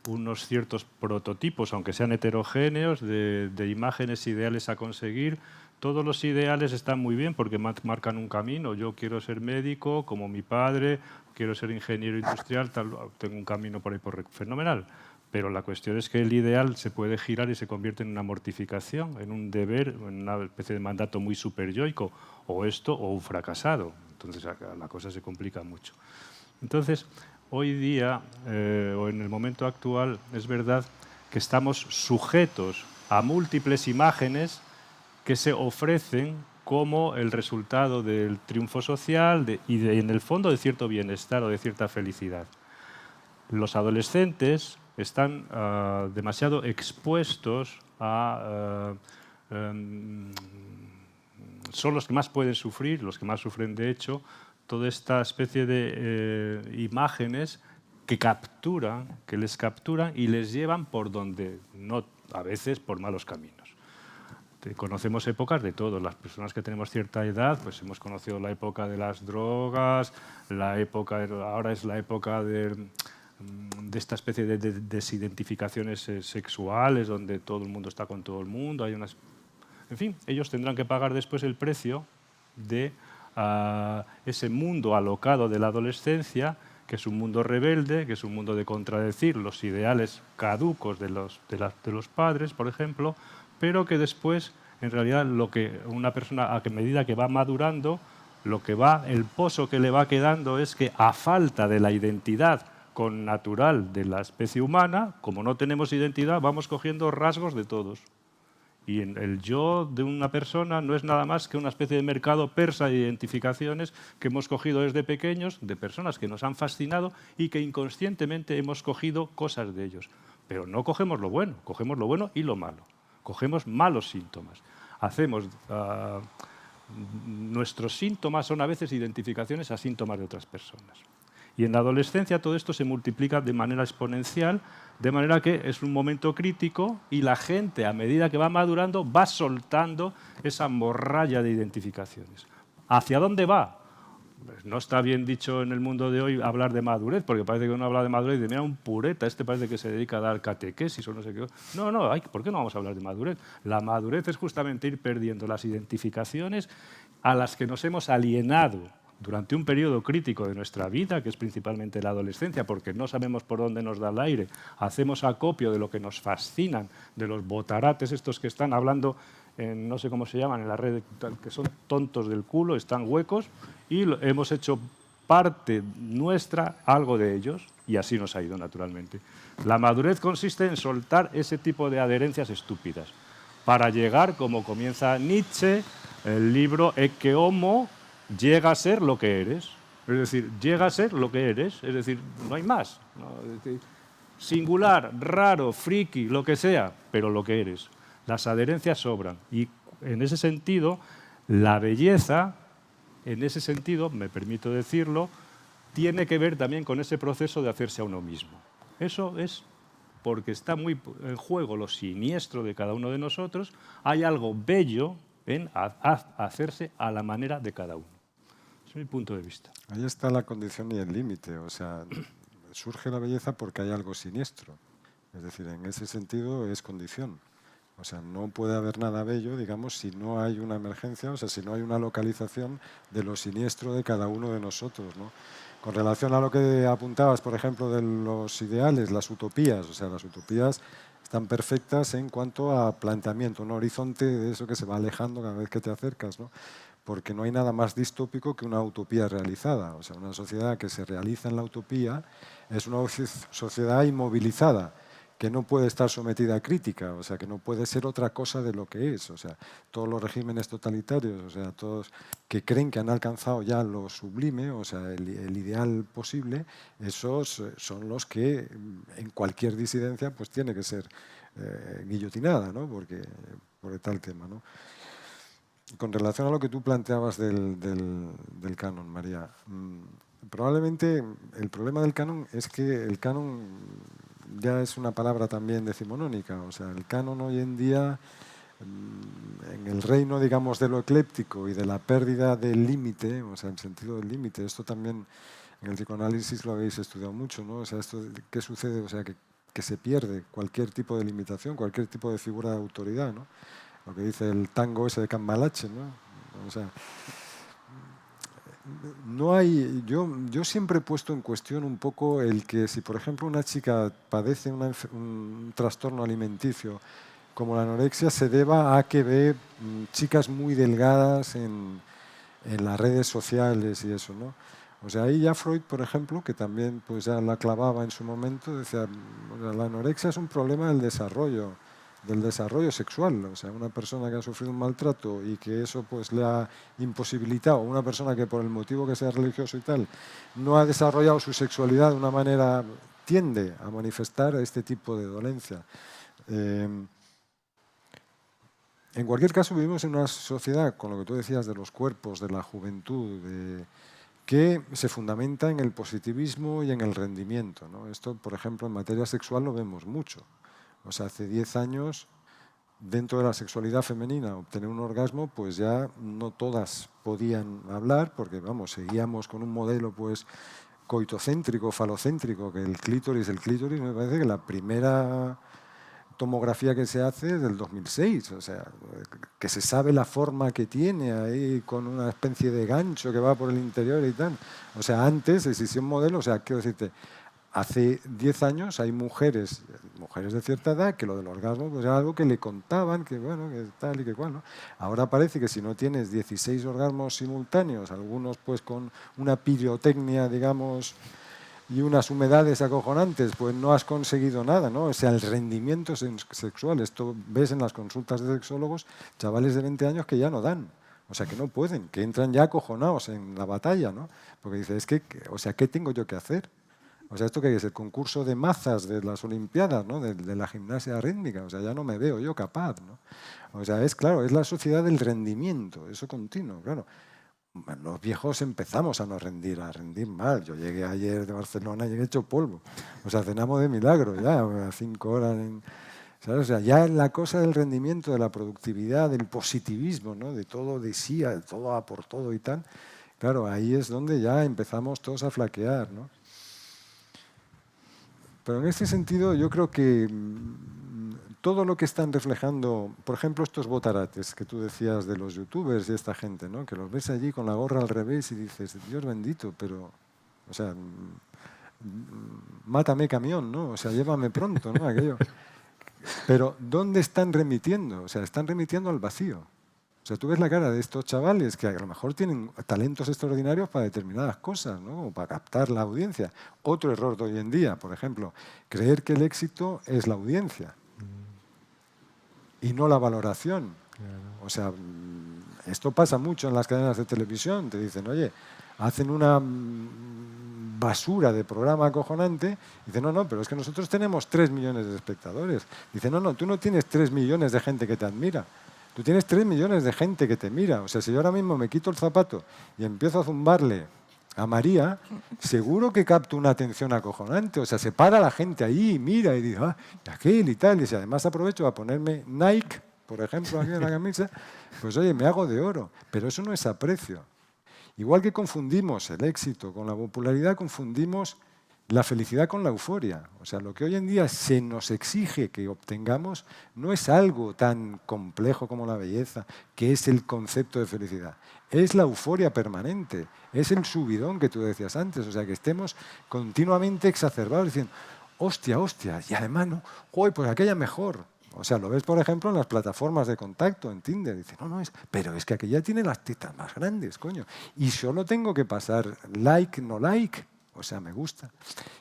unos ciertos prototipos, aunque sean heterogéneos, de imágenes ideales a conseguir. Todos los ideales están muy bien porque marcan un camino. Yo quiero ser médico como mi padre, quiero ser ingeniero industrial, tengo un camino por ahí fenomenal. Pero la cuestión es que el ideal se puede girar y se convierte en una mortificación, en un deber, en una especie de mandato muy superyoico, o esto o un fracasado. Entonces la cosa se complica mucho. Entonces, hoy día, o en el momento actual, es verdad que estamos sujetos a múltiples imágenes que se ofrecen como el resultado del triunfo social y en el fondo de cierto bienestar o de cierta felicidad. Los adolescentes están demasiado expuestos son los que más pueden sufrir, los que más sufren de hecho, toda esta especie de imágenes que les capturan y les llevan por donde no, a veces por malos caminos. Conocemos épocas de todo. Las personas que tenemos cierta edad, pues hemos conocido la época de las drogas, ahora es la época de esta especie de desidentificaciones sexuales, donde todo el mundo está con todo el mundo. En fin, ellos tendrán que pagar después el precio de ese mundo alocado de la adolescencia, que es un mundo rebelde, que es un mundo de contradecir los ideales caducos de los padres, por ejemplo, pero que después, en realidad, una persona, a medida que va madurando, el pozo que le va quedando es que, a falta de la identidad connatural de la especie humana, como no tenemos identidad, vamos cogiendo rasgos de todos. Y el yo de una persona no es nada más que una especie de mercado persa de identificaciones que hemos cogido desde pequeños, de personas que nos han fascinado y que inconscientemente hemos cogido cosas de ellos. Pero no cogemos lo bueno y lo malo. Cogemos malos síntomas. Nuestros síntomas son a veces identificaciones a síntomas de otras personas. Y en la adolescencia todo esto se multiplica de manera exponencial, de manera que es un momento crítico y la gente, a medida que va madurando, va soltando esa morralla de identificaciones. ¿Hacia dónde va? no está bien dicho en el mundo de hoy hablar de madurez, porque parece que uno habla de madurez y de, mira, un pureta, este parece que se dedica a dar catequesis o no sé qué. No, no, ¿por qué no vamos a hablar de madurez? La madurez es justamente ir perdiendo las identificaciones a las que nos hemos alienado durante un periodo crítico de nuestra vida, que es principalmente la adolescencia, porque no sabemos por dónde nos da el aire, hacemos acopio de lo que nos fascinan, de los botarates estos que están hablando, no sé cómo se llaman, en la red, que son tontos del culo, están huecos, y hemos hecho parte nuestra algo de ellos, y así nos ha ido naturalmente. La madurez consiste en soltar ese tipo de adherencias estúpidas, para llegar, como comienza Nietzsche, el libro Ecce Homo, llega a ser lo que eres. Es decir, llega a ser lo que eres. Es decir, no hay más. ¿No? Es decir, singular, raro, friki, lo que sea, pero lo que eres. Las adherencias sobran. Y en ese sentido, la belleza, en ese sentido, me permito decirlo, tiene que ver también con ese proceso de hacerse a uno mismo. Eso es porque está muy en juego lo siniestro de cada uno de nosotros. Hay algo bello en hacerse a la manera de cada uno. Es mi punto de vista. Ahí está la condición y el límite. O sea, surge la belleza porque hay algo siniestro. Es decir, en ese sentido es condición. O sea, no puede haber nada bello, digamos, si no hay una emergencia, o sea, si no hay una localización de lo siniestro de cada uno de nosotros, ¿no? Con relación a lo que apuntabas, por ejemplo, de los ideales, las utopías, o sea, las utopías están perfectas en cuanto a planteamiento, un horizonte de eso que se va alejando cada vez que te acercas, ¿no? Porque no hay nada más distópico que una utopía realizada. O sea, una sociedad que se realiza en la utopía es una sociedad inmovilizada, que no puede estar sometida a crítica, o sea, que no puede ser otra cosa de lo que es. O sea, todos los regímenes totalitarios, o sea, todos que creen que han alcanzado ya lo sublime, o sea, el ideal posible, esos son los que en cualquier disidencia pues tiene que ser guillotinada, ¿no? Porque, por tal tema, ¿no? Con relación a lo que tú planteabas del canon, María, probablemente el problema del canon es que el canon ya es una palabra también decimonónica. O sea, el canon hoy en día, en el reino, digamos, de lo ecléptico y de la pérdida del límite, o sea, el sentido del límite, esto también en el psicoanálisis lo habéis estudiado mucho, ¿no? O sea, esto, ¿qué sucede? O sea, que se pierde cualquier tipo de limitación, cualquier tipo de figura de autoridad, ¿no? Lo que dice el tango ese de Cambalache, ¿no? O sea, no hay, yo siempre he puesto en cuestión un poco el que si, por ejemplo, una chica padece un trastorno alimenticio como la anorexia, se deba a que ve chicas muy delgadas en las redes sociales y eso, ¿no? O sea, ahí ya Freud, por ejemplo, que también pues ya la clavaba en su momento, decía, la anorexia es un problema del desarrollo sexual. O sea, una persona que ha sufrido un maltrato y que eso pues le ha imposibilitado, una persona que por el motivo que sea religioso y tal, no ha desarrollado su sexualidad de una manera, tiende a manifestar este tipo de dolencia. En cualquier caso, vivimos en una sociedad, con lo que tú decías de los cuerpos, de la juventud, que se fundamenta en el positivismo y en el rendimiento, ¿no? Esto, por ejemplo, en materia sexual lo vemos mucho. O sea, hace 10 años, dentro de la sexualidad femenina, obtener un orgasmo, pues ya no todas podían hablar, porque, vamos, seguíamos con un modelo, pues, coitocéntrico, falocéntrico, que el clítoris, me parece que la primera tomografía que se hace es del 2006, o sea, que se sabe la forma que tiene ahí con una especie de gancho que va por el interior y tal. O sea, antes existía un modelo, o sea, quiero decirte, hace 10 años hay mujeres de cierta edad que lo del orgasmo pues era algo que le contaban, que bueno, que tal y que cual, ¿no? Ahora parece que si no tienes 16 orgasmos simultáneos, algunos pues con una pirotecnia, digamos, y unas humedades acojonantes, pues no has conseguido nada, ¿no? O sea, el rendimiento sexual, esto ves en las consultas de sexólogos, chavales de 20 años que ya no dan, o sea, que no pueden, que entran ya acojonados en la batalla, ¿no? Porque dice, es que, o sea, ¿qué tengo yo que hacer? O sea, esto que es el concurso de mazas de las Olimpiadas, ¿no? De la gimnasia rítmica, o sea, ya no me veo yo capaz, ¿no? O sea, es claro, es la sociedad del rendimiento, eso continuo, claro. Los viejos empezamos a no rendir, a rendir mal. Yo llegué ayer de Barcelona y llegué hecho polvo. O sea, cenamos de milagro ya, a 5 horas. ¿Sabes? O sea, ya la cosa del rendimiento, de la productividad, del positivismo, ¿no? De todo de sí, de todo a por todo y tal, Claro, ahí es donde ya empezamos todos a flaquear, ¿no? Pero en este sentido yo creo que todo lo que están reflejando, por ejemplo, estos botarates que tú decías de los youtubers y esta gente, ¿no? Que los ves allí con la gorra al revés y dices, Dios bendito, pero, o sea, mátame camión, ¿no? O sea, llévame pronto, ¿no? Aquello. Pero ¿dónde están remitiendo? O sea, están remitiendo al vacío. O sea, tú ves la cara de estos chavales que a lo mejor tienen talentos extraordinarios para determinadas cosas, ¿no? O para captar la audiencia. Otro error de hoy en día, por ejemplo, creer que el éxito es la audiencia y no la valoración. O sea, esto pasa mucho en las cadenas de televisión. Te dicen, oye, hacen una basura de programa acojonante. Dicen, no, pero es que nosotros tenemos 3 millones de espectadores. Dicen, no, tú no tienes 3 millones de gente que te admira. Tú tienes 3 millones de gente que te mira. O sea, si yo ahora mismo me quito el zapato y empiezo a zumbarle a María, seguro que capto una atención acojonante. O sea, se para la gente ahí y mira y dice, aquel y tal. Y si además aprovecho a ponerme Nike, por ejemplo, aquí en la camisa, pues oye, me hago de oro. Pero eso no es aprecio. Igual que confundimos el éxito con la popularidad, confundimos la felicidad con la euforia. O sea, lo que hoy en día se nos exige que obtengamos no es algo tan complejo como la belleza, que es el concepto de felicidad. Es la euforia permanente, es el subidón que tú decías antes. O sea, que estemos continuamente exacerbados diciendo, hostia, y además, no, pues aquella mejor. O sea, lo ves, por ejemplo, en las plataformas de contacto, en Tinder. Dice, pero es que aquella tiene las tetas más grandes, coño. Y solo tengo que pasar like, no like. O sea, me gusta.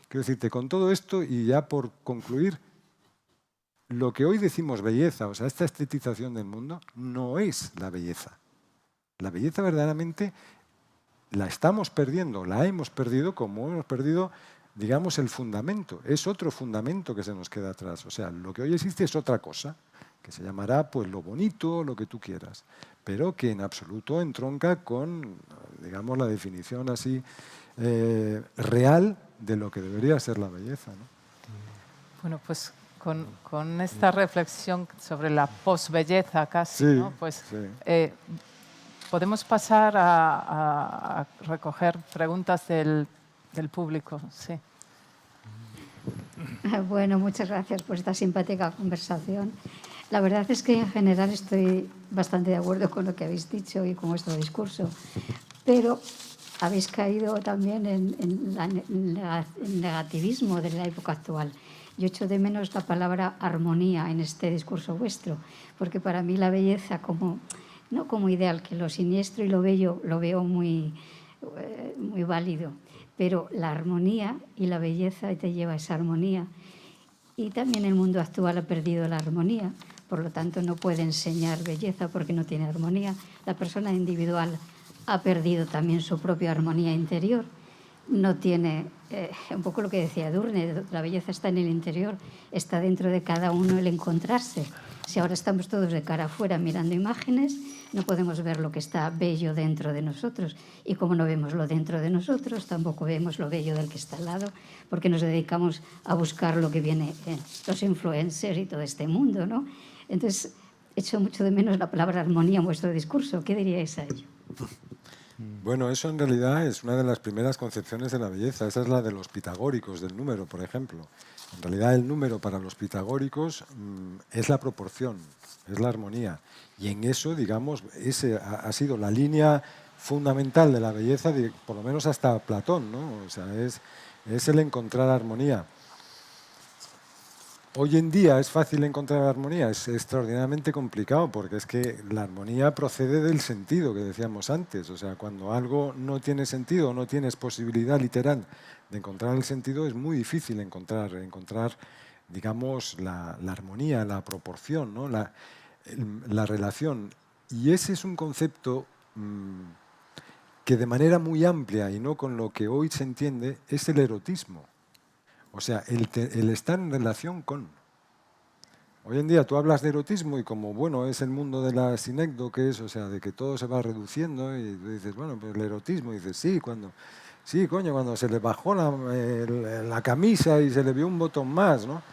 Quiero decirte, con todo esto, y ya por concluir, lo que hoy decimos belleza, o sea, esta estetización del mundo, no es la belleza. La belleza verdaderamente la estamos perdiendo, la hemos perdido como hemos perdido, digamos, el fundamento. Es otro fundamento que se nos queda atrás. O sea, lo que hoy existe es otra cosa, que se llamará pues lo bonito, lo que tú quieras, pero que en absoluto entronca con, digamos, la definición así real de lo que debería ser la belleza, ¿no? Bueno, pues con esta reflexión sobre la posbelleza casi, sí, ¿no? Pues sí. podemos pasar a recoger preguntas del público. Sí. Bueno, muchas gracias por esta simpática conversación. La verdad es que en general estoy bastante de acuerdo con lo que habéis dicho y con vuestro discurso, pero habéis caído también en el negativismo de la época actual. Yo echo de menos la palabra armonía en este discurso vuestro, porque para mí la belleza no como ideal, que lo siniestro y lo bello lo veo muy válido, pero la armonía y la belleza te lleva a esa armonía. Y también el mundo actual ha perdido la armonía, por lo tanto no puede enseñar belleza porque no tiene armonía. La persona individual ha perdido también su propia armonía interior. No tiene, un poco lo que decía Edurne, la belleza está en el interior, está dentro de cada uno el encontrarse. Si ahora estamos todos de cara afuera mirando imágenes, no podemos ver lo que está bello dentro de nosotros. Y como no vemos lo dentro de nosotros, tampoco vemos lo bello del que está al lado, porque nos dedicamos a buscar lo que viene en los influencers y todo este mundo, ¿no? Entonces, echo mucho de menos la palabra armonía en vuestro discurso. ¿Qué diríais a ello? Bueno, eso en realidad es una de las primeras concepciones de la belleza. Esa es la de los pitagóricos, del número, por ejemplo. En realidad el número para los pitagóricos es la proporción, es la armonía. Y en eso, digamos, ese ha sido la línea fundamental de la belleza, por lo menos hasta Platón, ¿no? O sea, es el encontrar armonía. Hoy en día es fácil encontrar armonía, es extraordinariamente complicado porque es que la armonía procede del sentido que decíamos antes. O sea, cuando algo no tiene sentido, no tienes posibilidad literal de encontrar el sentido, es muy difícil encontrar digamos, la armonía, la proporción, ¿no? la relación. Y ese es un concepto que de manera muy amplia y no con lo que hoy se entiende es el erotismo. O sea, el estar en relación con. Hoy en día tú hablas de erotismo y como, bueno, es el mundo de la sinécdoques, o sea, de que todo se va reduciendo y tú dices, bueno, pues el erotismo, y dices, sí, cuando se le bajó la camisa y se le vio un botón más, ¿no?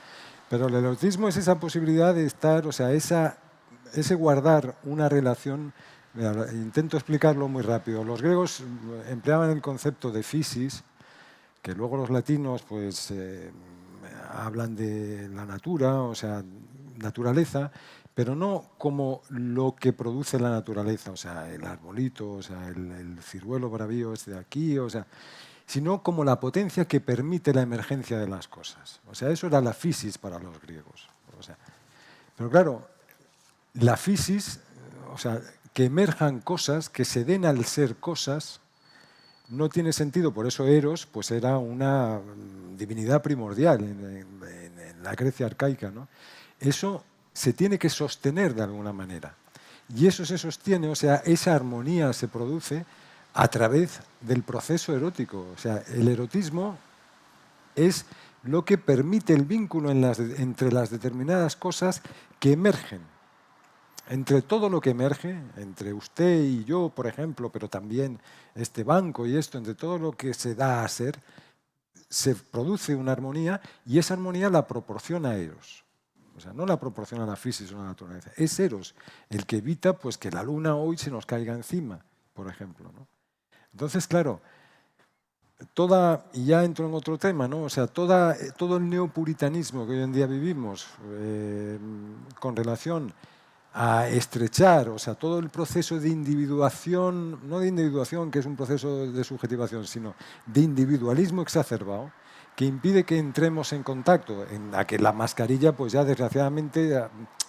Pero el erotismo es esa posibilidad de estar, o sea, ese guardar una relación Mira, intento explicarlo muy rápido. Los griegos empleaban el concepto de physis, que luego los latinos pues, hablan de la natura, o sea, naturaleza, pero no como lo que produce la naturaleza, o sea, el arbolito, o sea, el ciruelo bravío este de aquí, o sea, sino como la potencia que permite la emergencia de las cosas. O sea, eso era la physis para los griegos. O sea, pero claro, la physis, o sea, que emerjan cosas, que se den al ser cosas, no tiene sentido. Por eso Eros pues, era una divinidad primordial en la Grecia arcaica, ¿no? Eso se tiene que sostener de alguna manera. Y eso se sostiene, o sea, esa armonía se produce a través del proceso erótico. O sea, el erotismo es lo que permite el vínculo entre las determinadas cosas que emergen. Entre todo lo que emerge, entre usted y yo, por ejemplo, pero también este banco y esto, entre todo lo que se da a ser, se produce una armonía y esa armonía la proporciona Eros. O sea, no la proporciona la física o la naturaleza. Es Eros el que evita pues, que la luna hoy se nos caiga encima, por ejemplo, ¿no? Entonces, claro, y ya entro en otro tema, ¿no? O sea, todo el neopuritanismo que hoy en día vivimos con relación a estrechar, o sea, todo el proceso de individuación, no de individuación, que es un proceso de subjetivación, sino de individualismo exacerbado, que impide que entremos en contacto, en la que la mascarilla, pues ya desgraciadamente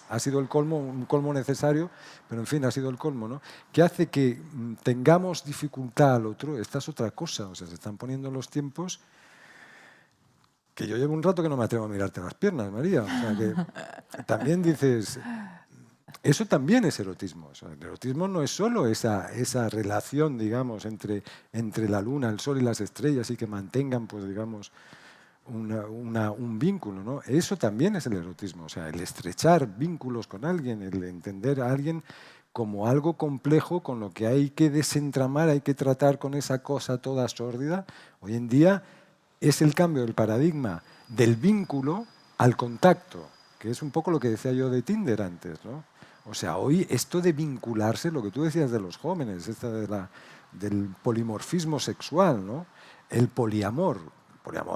ha sido el colmo, un colmo necesario, pero en fin, ha sido el colmo, ¿no? Que hace que tengamos dificultad al otro. Esta es otra cosa, o sea, se están poniendo los tiempos que yo llevo un rato que no me atrevo a mirarte las piernas, María. O sea, que también dices... Eso también es erotismo. O sea, el erotismo no es solo esa relación, digamos, entre la luna, el sol y las estrellas y que mantengan, pues, digamos, un vínculo, ¿no? Eso también es el erotismo. O sea, el estrechar vínculos con alguien, el entender a alguien como algo complejo con lo que hay que desentramar, hay que tratar con esa cosa toda sórdida. Hoy en día es el cambio del paradigma del vínculo al contacto, que es un poco lo que decía yo de Tinder antes, ¿no? O sea, hoy esto de vincularse, lo que tú decías de los jóvenes, del polimorfismo sexual, ¿no? El poliamor,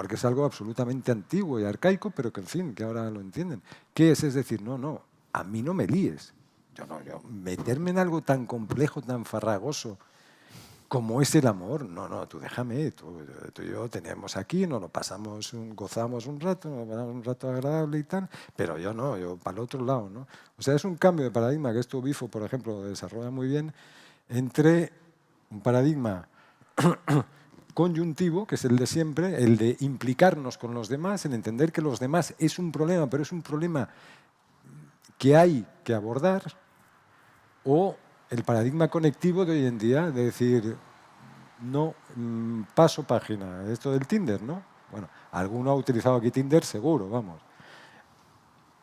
que es algo absolutamente antiguo y arcaico, pero que en fin, que ahora lo entienden. ¿Qué es? Es decir, no, a mí no me líes. Yo meterme en algo tan complejo, tan farragoso, como es el amor, no, tú déjame, tú y yo tenemos aquí, nos lo pasamos, gozamos un rato agradable y tal, pero yo no, yo para el otro lado, ¿no? O sea, es un cambio de paradigma que esto Bifo, por ejemplo, lo desarrolla muy bien, entre un paradigma conyuntivo, que es el de siempre, el de implicarnos con los demás, en entender que los demás es un problema, pero es un problema que hay que abordar, o el paradigma conectivo de hoy en día, de decir, no, paso página, esto del Tinder, ¿no? Bueno, alguno ha utilizado aquí Tinder seguro, vamos.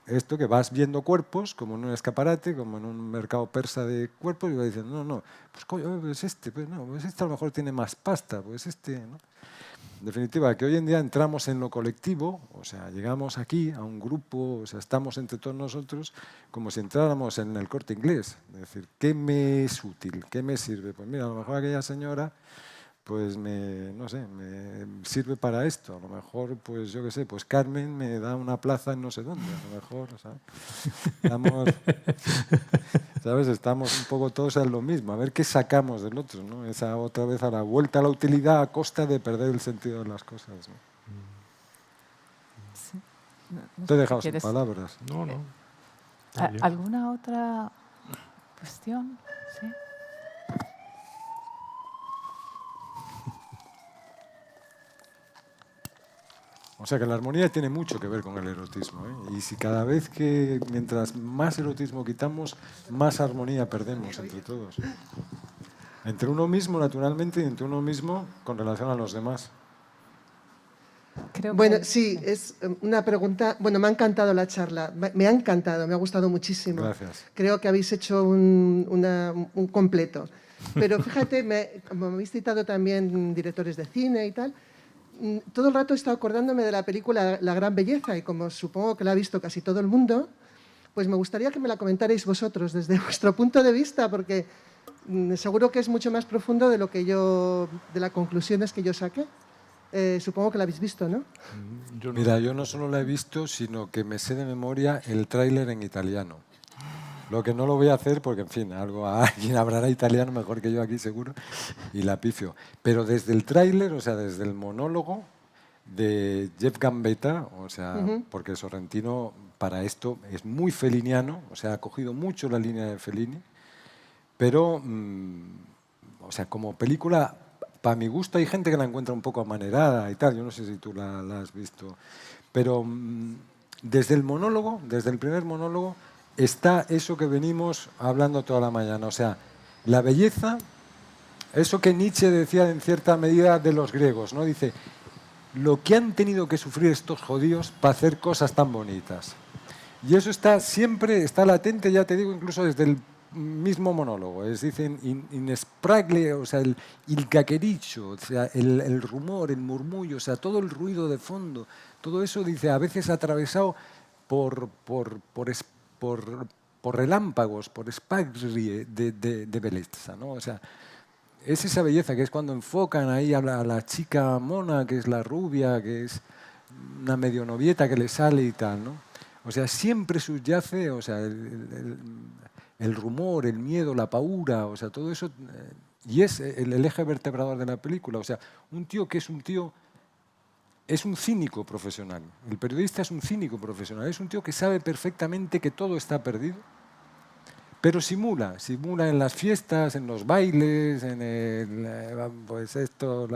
Esto que vas viendo cuerpos, como en un escaparate, como en un mercado persa de cuerpos, y vas diciendo, no, pues coño, pues este, pues no, pues este a lo mejor tiene más pasta, pues este, ¿no? En definitiva, que hoy en día entramos en lo colectivo, o sea, llegamos aquí a un grupo, o sea, estamos entre todos nosotros como si entráramos en el Corte Inglés. Es decir, ¿qué me es útil? ¿Qué me sirve? Pues mira, a lo mejor aquella señora, pues no sé, me sirve para esto. A lo mejor, pues yo qué sé, pues Carmen me da una plaza en no sé dónde. A lo mejor, ¿sabes? Estamos un poco todos en lo mismo. A ver qué sacamos del otro, ¿no? Esa otra vez a la vuelta a la utilidad a costa de perder el sentido de las cosas, ¿no? Sí. Te he dejado sin palabras. No. ¿Alguna otra cuestión? Sí. O sea que la armonía tiene mucho que ver con el erotismo, ¿eh? Y si cada vez que, mientras más erotismo quitamos, más armonía perdemos entre todos. Entre uno mismo, naturalmente, y entre uno mismo con relación a los demás. Bueno, sí, es una pregunta. Bueno, me ha encantado la charla, me ha encantado, me ha gustado muchísimo. Gracias. Creo que habéis hecho un completo. Pero fíjate, como me habéis citado también directores de cine y tal, todo el rato he estado acordándome de la película La Gran Belleza y como supongo que la ha visto casi todo el mundo, pues me gustaría que me la comentarais vosotros desde vuestro punto de vista, porque Seguro que es mucho más profundo de las conclusiones que yo saqué. Supongo que la habéis visto, ¿no? Mira, yo no solo la he visto, sino que me sé de memoria el tráiler en italiano. Lo que no lo voy a hacer porque, en fin, alguien hablará italiano mejor que yo aquí seguro y la pifio. Pero desde el tráiler, o sea, desde el monólogo de Jeff Gambetta, o sea, porque Sorrentino para esto es muy feliniano, o sea, ha cogido mucho la línea de Fellini, pero, o sea, como película, para mi gusto hay gente que la encuentra un poco amanerada y tal, yo no sé si tú la has visto, pero desde el monólogo, desde el primer monólogo, está eso que venimos hablando toda la mañana, o sea, la belleza, eso que Nietzsche decía en cierta medida de los griegos, ¿no? Dice, lo que han tenido que sufrir estos judíos para hacer cosas tan bonitas. Y eso está siempre, está latente, ya te digo, incluso desde el mismo monólogo. Es decir, inespragle, o sea, el caquericho, o sea, el rumor, el murmullo, o sea, todo el ruido de fondo, todo eso, dice, a veces atravesado por relámpagos, por spagri de belleza, ¿no? O sea, es esa belleza que es cuando enfocan ahí a la chica mona, que es la rubia, que es una medio novieta que le sale y tal, ¿no? O sea, siempre subyace, o sea, el rumor, el miedo, la paura, o sea, todo eso, y es el eje vertebrador de la película. O sea, un tío que es un tío, es un cínico profesional. El periodista es un cínico profesional, es un tío que sabe perfectamente que todo está perdido, pero simula en las fiestas, en los bailes, pues esto,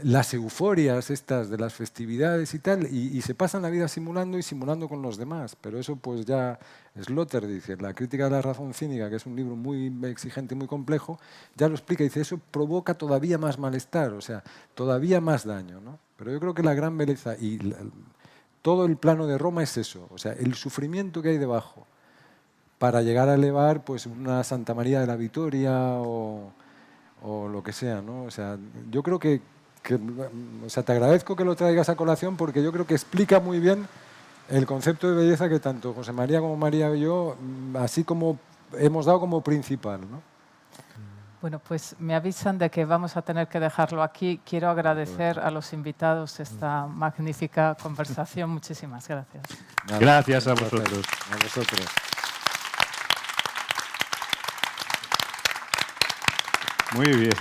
las euforias estas de las festividades y tal, y se pasan la vida simulando y simulando con los demás. Pero eso pues ya Slaughter dice, La crítica de la razón cínica, que es un libro muy exigente y muy complejo, ya lo explica, dice, eso provoca todavía más malestar, o sea, todavía más daño, ¿no? Pero yo creo que la gran belleza y todo el plano de Roma es eso, o sea, el sufrimiento que hay debajo para llegar a elevar pues una Santa María de la Victoria o lo que sea, ¿no? O sea, yo creo que o sea, te agradezco que lo traigas a colación porque yo creo que explica muy bien el concepto de belleza que tanto José María como María y yo, así como hemos dado como principal, ¿no? Bueno, pues me avisan de que vamos a tener que dejarlo aquí. Quiero agradecer a los invitados esta magnífica conversación. Muchísimas gracias. Nada, Gracias a vosotros. A vosotros. Muy bien.